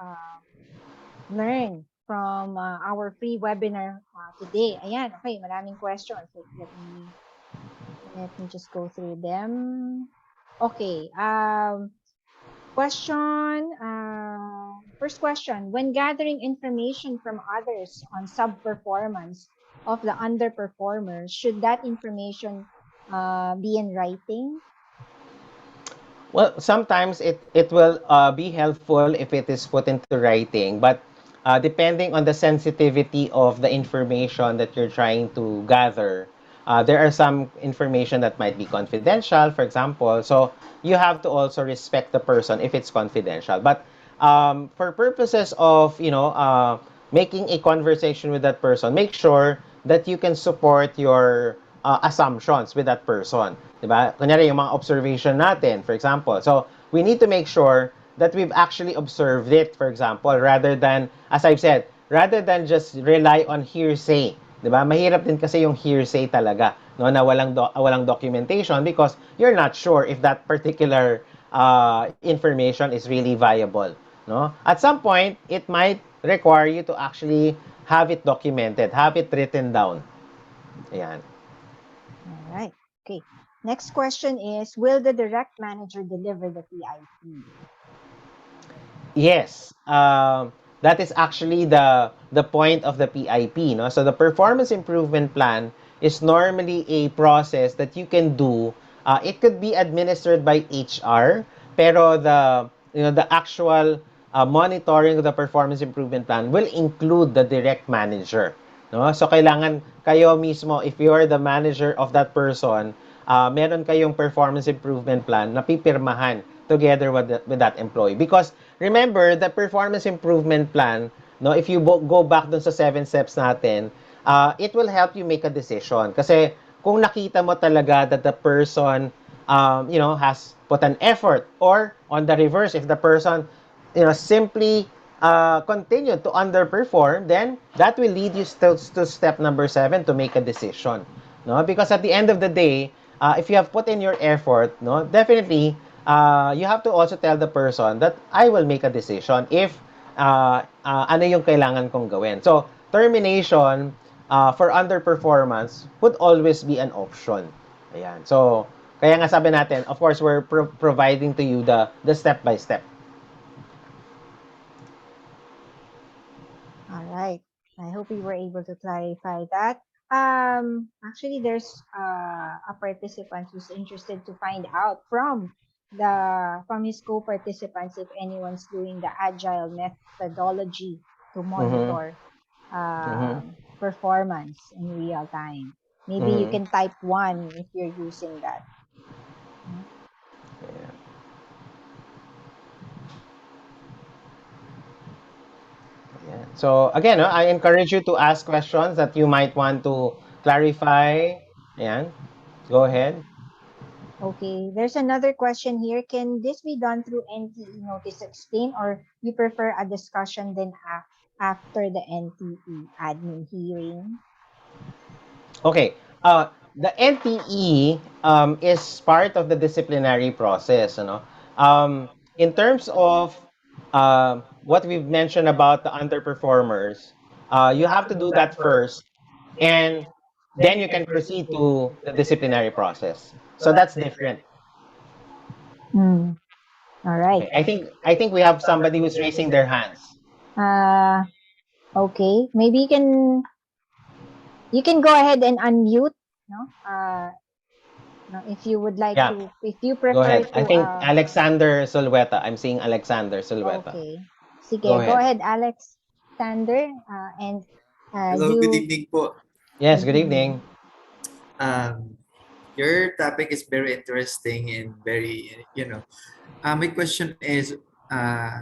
learn from our free webinar today. Ayan, okay, maraming questions. Let me just go through them. Okay, first question, when gathering information from others on sub-performance of the underperformers, should that information be in writing? Well, sometimes it will be helpful if it is put into writing, but depending on the sensitivity of the information that you're trying to gather, there are some information that might be confidential, for example. So you have to also respect the person if it's confidential. But for purposes of making a conversation with that person, make sure that you can support your assumptions with that person. Diba? Kunyari, yung mga observation natin, for example. So, we need to make sure that we've actually observed it, for example, rather than, as I've said, rather than just rely on hearsay. Diba? Mahirap din kasi yung hearsay talaga, no, na walang documentation because you're not sure if that particular information is really viable. No? At some point, it might require you to actually have it documented, have it written down. Ayan. All right. Okay. Next question is, will the direct manager deliver the PIP? Yes, that is actually the point of the PIP. No, so the performance improvement plan is normally a process that you can do. It could be administered by HR, pero the actual monitoring of the performance improvement plan will include the direct manager. No, so kailangan kayo mismo, if you are the manager of that person, meron kayong performance improvement plan na pipirmahan together with that employee. Because remember, the performance improvement plan, no, if you go back dun sa 7 steps natin, it will help you make a decision. Kasi kung nakita mo talaga that the person, has put an effort, or on the reverse, if the person, simply continue to underperform, then that will lead you still to step number 7 to make a decision. No, because at the end of the day, if you have put in your effort, no, definitely you have to also tell the person that I will make a decision if ano yung kailangan kong gawin. So, termination for underperformance would always be an option. Ayan. So, kaya nga sabi natin, of course, we're providing to you the step by step. All right. I hope we were able to clarify that. Actually, there's a participant who's interested to find out from his co-participants if anyone's doing the agile methodology to Mm-hmm. monitor Mm-hmm. performance in real time. Maybe you Mm-hmm. can type 1 if you're using that. No? Yeah. Yeah. So again, I encourage you to ask questions that you might want to clarify. Ayan. Go ahead. Okay, there's another question here. Can this be done through NTE notice explain, or you prefer a discussion then after the NTE admin hearing? Okay. The NTE is part of the disciplinary process. In terms of what we've mentioned about the underperformers, you have to do that first, and then you can proceed to the disciplinary process. So that's different. Hmm. All right. Okay. I think we have somebody who's raising their hands. Uh, okay. Maybe you can go ahead and unmute. No. No, if you would like Yeah. to, if you Go prefer ahead. I to. think Alexander Sulweta. I'm seeing Alexander Sulweta. Okay. Go Sige, go ahead. ahead, Alex Sander, and Hello, good you. evening po. Yes. Good Good evening. evening. Um, your topic is very interesting and very, my question is,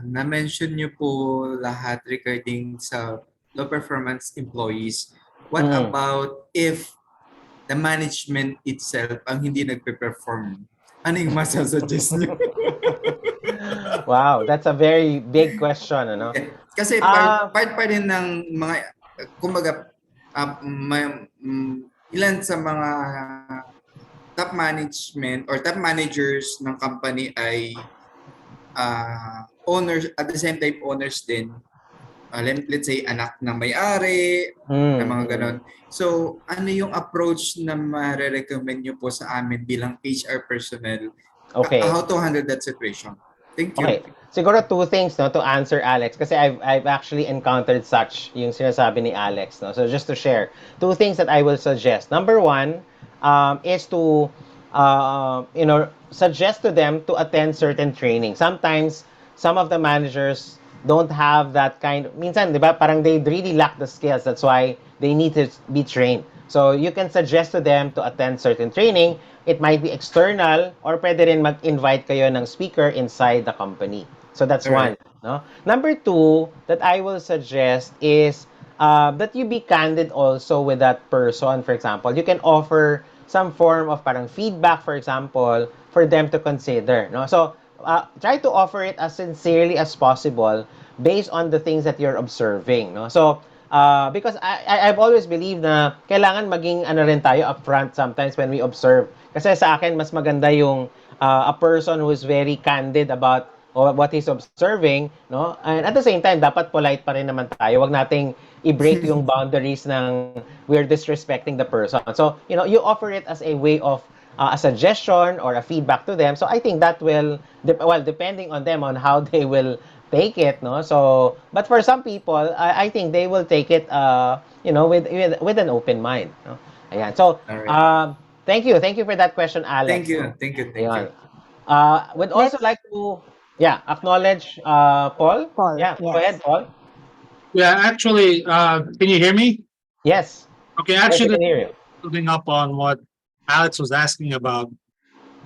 na-mention niyo po lahat regarding sa low performance employees. What Mm-hmm. about if the management itself ang hindi nagpe-perform? Ano yung masasuggest niyo? Wow, that's a very big question, ano? Kasi Ah, part pa rin ng mga, kumbaga, ilan sa mga top management or top managers ng company ay owners, at the same time owners din let's say anak ng may-ari, na Mm, mga ganon. mm. So, ano yung approach na mare-recommend nyo po sa amin bilang HR personnel? Okay. How to handle that situation? Thank you. Okay. Siguro two things no to answer Alex kasi I've actually encountered such yung sinasabi ni Alex no. So just to share, two things that I will suggest. Number one is to suggest to them to attend certain training. Sometimes some of the managers don't have that kind. Minsan, di ba, parang they really lack the skills. That's why they need to be trained. So you can suggest to them to attend certain training. It might be external or pwede rin mag-invite kayo ng speaker inside the company. So that's All right. one. No? Number two that I will suggest is that you be candid also with that person. For example, you can offer some form of parang feedback, for example, for them to consider. No? So try to offer it as sincerely as possible based on the things that you're observing. No? So because I've always believed na kailangan maging ano rin tayo upfront sometimes when we observe. Kasi sa akin, mas maganda yung a person who is very candid about what he's observing, no? And at the same time, dapat polite pa rin naman tayo. Wag nating i-break yung boundaries ng we're disrespecting the person. So, you offer it as a way of a suggestion or a feedback to them. So I think that will, well, depending on them on how they will take it, no? So, but for some people, I think they will take it, with an open mind, no? Ayan. So, All right. thank you for that question, Thank Alex, no? you. Thank you. Thank you. Ayan. Would also Let's like to, yeah, acknowledge Paul. Paul. Yeah, go ahead, Yes. Paul. Yeah, actually, can you hear me? Yes, Okay, yes, I actually, can hear you. building up on what Alex was asking about.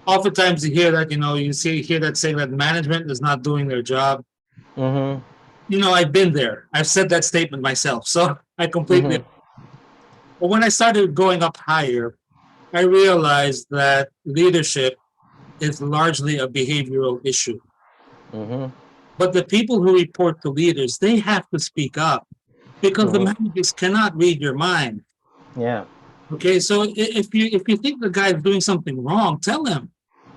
Oftentimes, you hear that, hear that saying that management is not doing their job. Mm-hmm. I've been there. I've said that statement myself. So I completely. Mm-hmm. But when I started going up higher, I realized that leadership is largely a behavioral issue. Mm-hmm. But the people who report to leaders, they have to speak up because the Mm-hmm. managers cannot read your mind. Yeah, Okay, so if you think the guy is doing something wrong, tell him.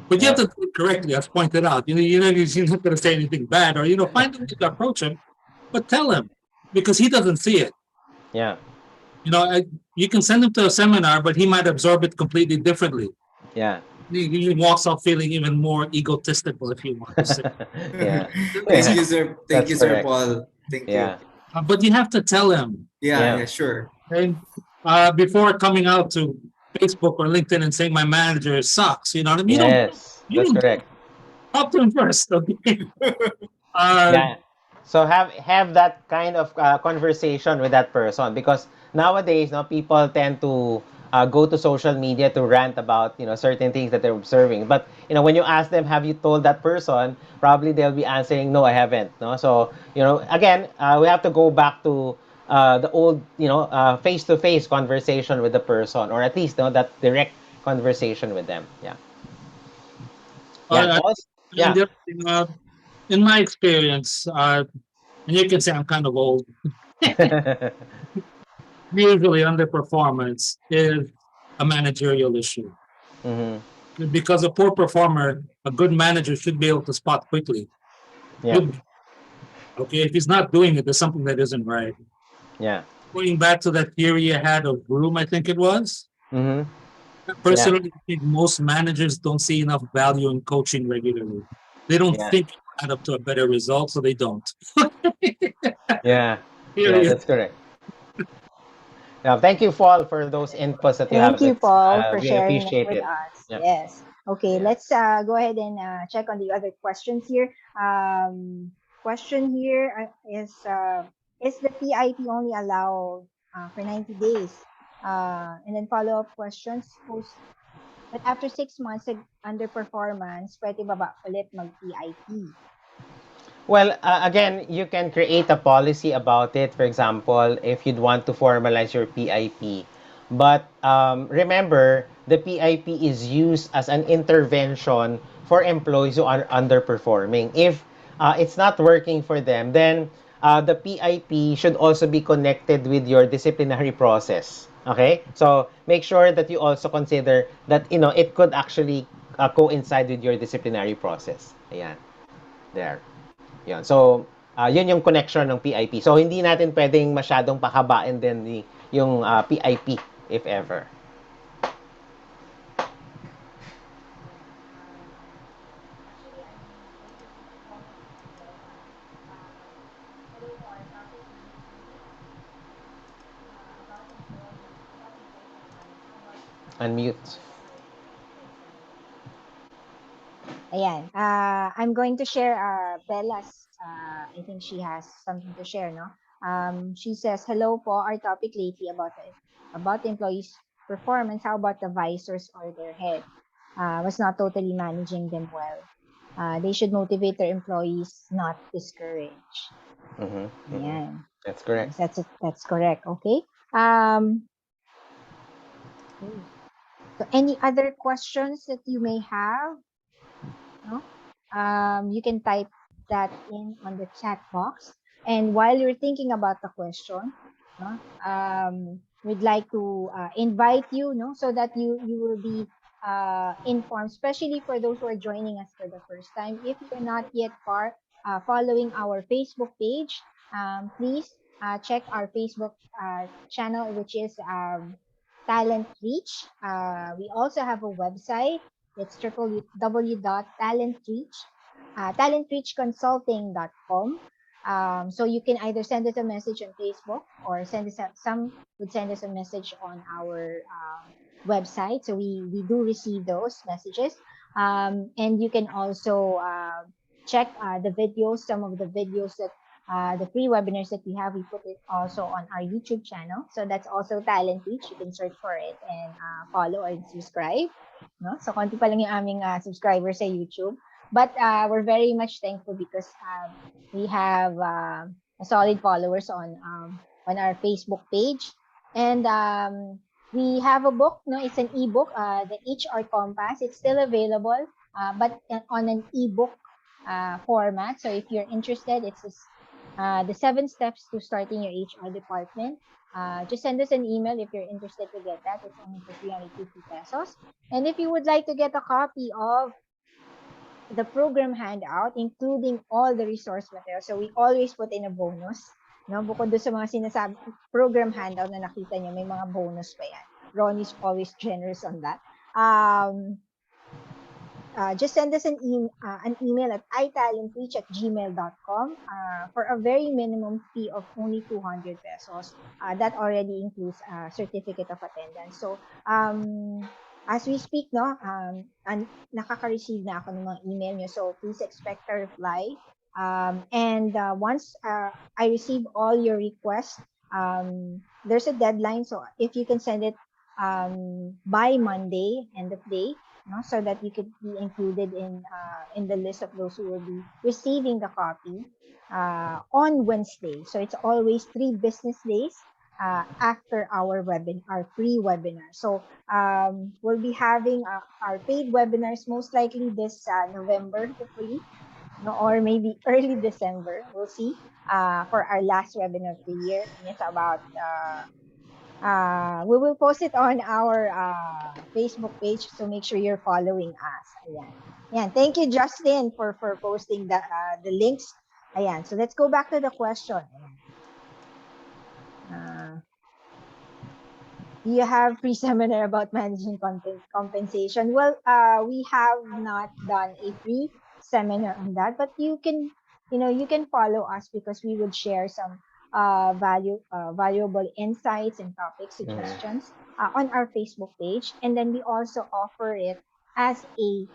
But you have yeah, to do it correctly, as pointed out. You're not going to say anything bad, or find a way to approach him, but tell him because he doesn't see it. yeah, You know, I, you can send him to a seminar, but he might absorb it completely differently. yeah, He walks off feeling even more egotistical, if you want to say. yeah, Thank Because, yeah. you, sir. Thank That's you, sir correct. Paul. Thank you. Yeah, but you have to tell him. Yeah, yeah, yeah, sure. And before coming out to Facebook or LinkedIn and saying my manager sucks, you know what I mean? yes, You that's don't correct. talk to him first, okay? Uh, Yeah. So have that kind of conversation with that person because nowadays, no, people tend to go to social media to rant about certain things that they're observing. But when you ask them, have you told that person? Probably they'll be answering, no, I haven't. No, so again, we have to go back to the old face-to-face conversation with the person, or at least that direct conversation with them. Yeah. Yeah. And uh, also, and yeah. the other thing, in my experience, and you can say I'm kind of old, usually underperformance is a managerial issue. Hmm. Because a poor performer, a good manager should be able to spot quickly. Yeah. Should, okay, if he's not doing it, there's something that isn't right. Yeah. Going back to that theory you had of room, I think it was. Hmm. Yeah. Personally, I think most managers don't see enough value in coaching regularly. They don't Yeah. think it will add up to a better result, so they don't. Yeah. Yeah. Period. That's correct. Now, thank you, Paul, for those inputs that you have. Thank you, That's Paul, for we sharing it appreciate with it. us. Yeah. Yes. Okay, Yeah. let's go ahead and check on the other questions here. Question here is the PIP only allowed for 90 days? And then follow-up questions. But after 6 months of underperformance, pwede ba ba ulit mag-PIP? Well, again, you can create a policy about it. For example, if you'd want to formalize your PIP. But remember, the PIP is used as an intervention for employees who are underperforming. If it's not working for them, then the PIP should also be connected with your disciplinary process. Okay? So make sure that you also consider that it could actually coincide with your disciplinary process. Ayan. There. Yeah. So Yun yung connection ng PIP. So hindi natin pwedeng masyadong pakabain din yung PIP if ever. Ayan. Actually, I took note of this. Hello po. Our topic is about employee performance. How about Unmute. sorry. Ayan. I'm going to share Bella's. I think she has something to share, no? She says, "Hello po. Our topic lately about the employees' performance. How about the visors or their head? Was not totally managing them well. They should motivate their employees, not discourage." Mm-hmm, mm-hmm. Ayan. That's correct. Yes, that's it. That's correct. Okay. Um, okay. So, any other questions that you may have? No? You can type that in on the chat box. And while you're thinking about the question, no, we'd like to invite you, no, so that you will be informed, especially for those who are joining us for the first time. If you're not yet following our Facebook page, please check our Facebook channel, which is Talent Reach. We also have a website. It's talentreachconsulting.com. So you can either send us a message on Facebook or some would send us a message on our website. So we do receive those messages. And you can also check the videos, some of the videos that the free webinars that we have, we put it also on our YouTube channel. So that's also Talent Reach. You can search for it and follow or subscribe. No? So, konti pa lang yung aming subscribers sa YouTube. But we're very much thankful because we have solid followers on our Facebook page. And we have a book. No, it's an ebook, the HR Compass. It's still available, but on an ebook format. So if you're interested, it's the 7 steps to starting your HR department. Just send us an email if you're interested to get that. It's only for 350 pesos. And if you would like to get a copy of the program handout, including all the resource material, so we always put in a bonus. No? Bukod doon sa mga sinasabi, program handout na nakita nyo, may mga bonus pa yan. Ronnie's always generous on that. Just send us an email at italentreach@gmail.com for a very minimum fee of only 200 pesos. That already includes a certificate of attendance. So, as we speak, no, nakaka-receive na ako ng mga email nyo. So, please expect a reply. And once I receive all your requests, there's a deadline. So, if you can send it by Monday, end of day, no, so that you could be included in the list of those who will be receiving the copy on Wednesday. So it's always 3 business days after our free webinar. So we'll be having our paid webinars most likely this November, hopefully, no, or maybe early December. We'll see for our last webinar of the year, and it's about we will post it on our Facebook page, so make sure you're following us. Ayan. Ayan. Thank you, Justin, for posting the links. Ayan. So let's go back to the question. Ayan. Do you have free seminar about managing compensation? Well, we have not done a free seminar on that, but you can follow us because we would share some valuable insights and topic suggestions on our Facebook page. And then we also offer it as a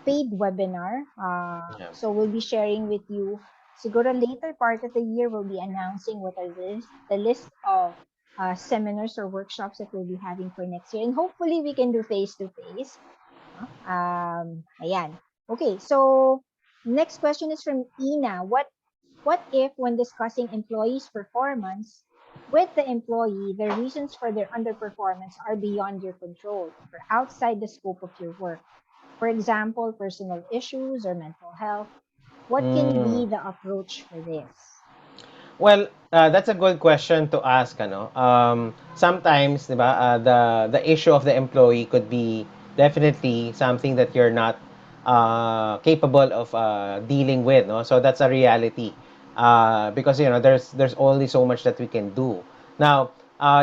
paid webinar. Yeah. So we'll be sharing with you, siguro later part of the year, we'll be announcing what are the list of seminars or workshops that we'll be having for next year. And hopefully we can do face-to-face. Ayan. Okay, so next question is from Ina. What if when discussing employees' performance with the employee, the reasons for their underperformance are beyond your control or outside the scope of your work? For example, personal issues or mental health. What can be the approach for this? Well, that's a good question to ask, ano. Sometimes, 'di ba, the issue of the employee could be definitely something that you're not capable of dealing with, no? So that's a reality. because there's only so much that we can do. Now,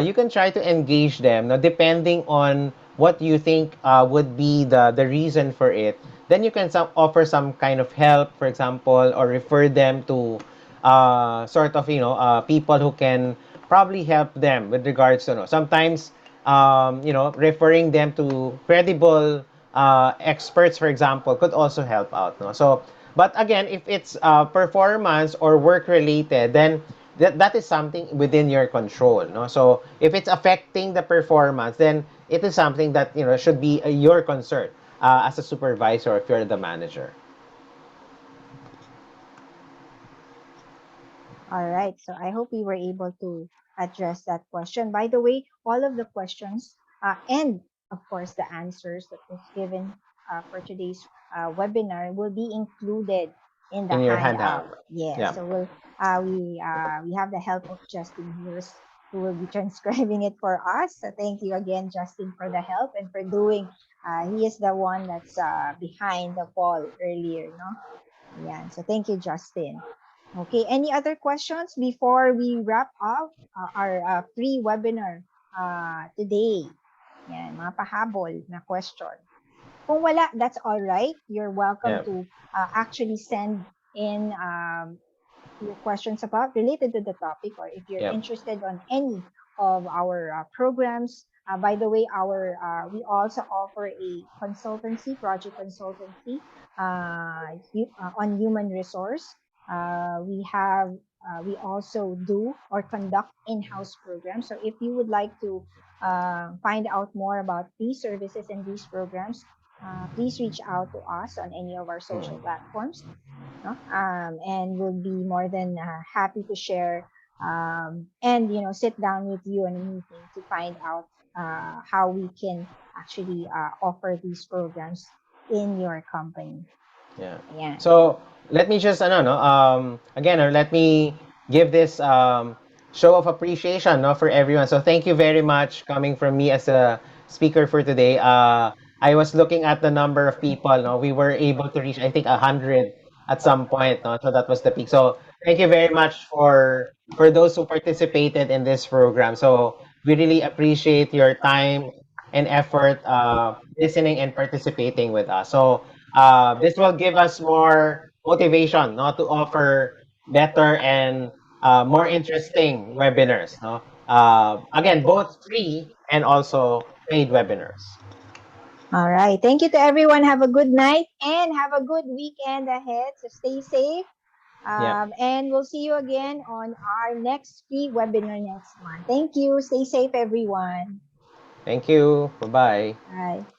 you can try to engage them. Now, depending on what you think would be the reason for it, then you can offer some kind of help, for example, or refer them to sort of people who can probably help them with regards to sometimes referring them to credible experts, for example, could also help out. No? So, but again, if it's performance or work related, then that is something within your control. No? So if it's affecting the performance, then it is something that should be your concern as a supervisor if you're the manager. All right. So I hope we were able to address that question. By the way, all of the questions and of course the answers that was given for today's webinar will be included in the In your handout. handout. Yeah. Yeah. So we have the help of Justin here who will be transcribing it for us. So thank you again, Justin, for the help and for doing. He is the one that's behind the poll earlier, no? Yeah. So thank you, Justin. Okay, any other questions before we wrap up our free webinar today? Yan, mga pahabol na question. Kung wala, that's all right. You're welcome Yeah. to actually send in your questions about related to the topic, or if you're Yeah. interested on any of our programs. By the way, our we also offer a consultancy, project consultancy on human resource. We also do or conduct in-house programs. So if you would like to find out more about these services and these programs, please reach out to us on any of our social Mm. platforms, no? And we'll be more than happy to share and sit down with you in a meeting to find out how we can actually offer these programs in your company. Yeah. Yeah. So let me just no again, or let me give this show of appreciation, no, for everyone. So thank you very much coming from me as a speaker for today. I was looking at the number of people. No, we were able to reach I think 100 at some point. No, so that was the peak. So thank you very much for those who participated in this program. So we really appreciate your time and effort listening and participating with us. So this will give us more motivation, no, to offer better and more interesting webinars. No, again, both free and also paid webinars. All right. Thank you to everyone. Have a good night and have a good weekend ahead. So stay safe. Yeah. And we'll see you again on our next free webinar next month. Thank you. Stay safe, everyone. Thank you. Bye bye. Bye.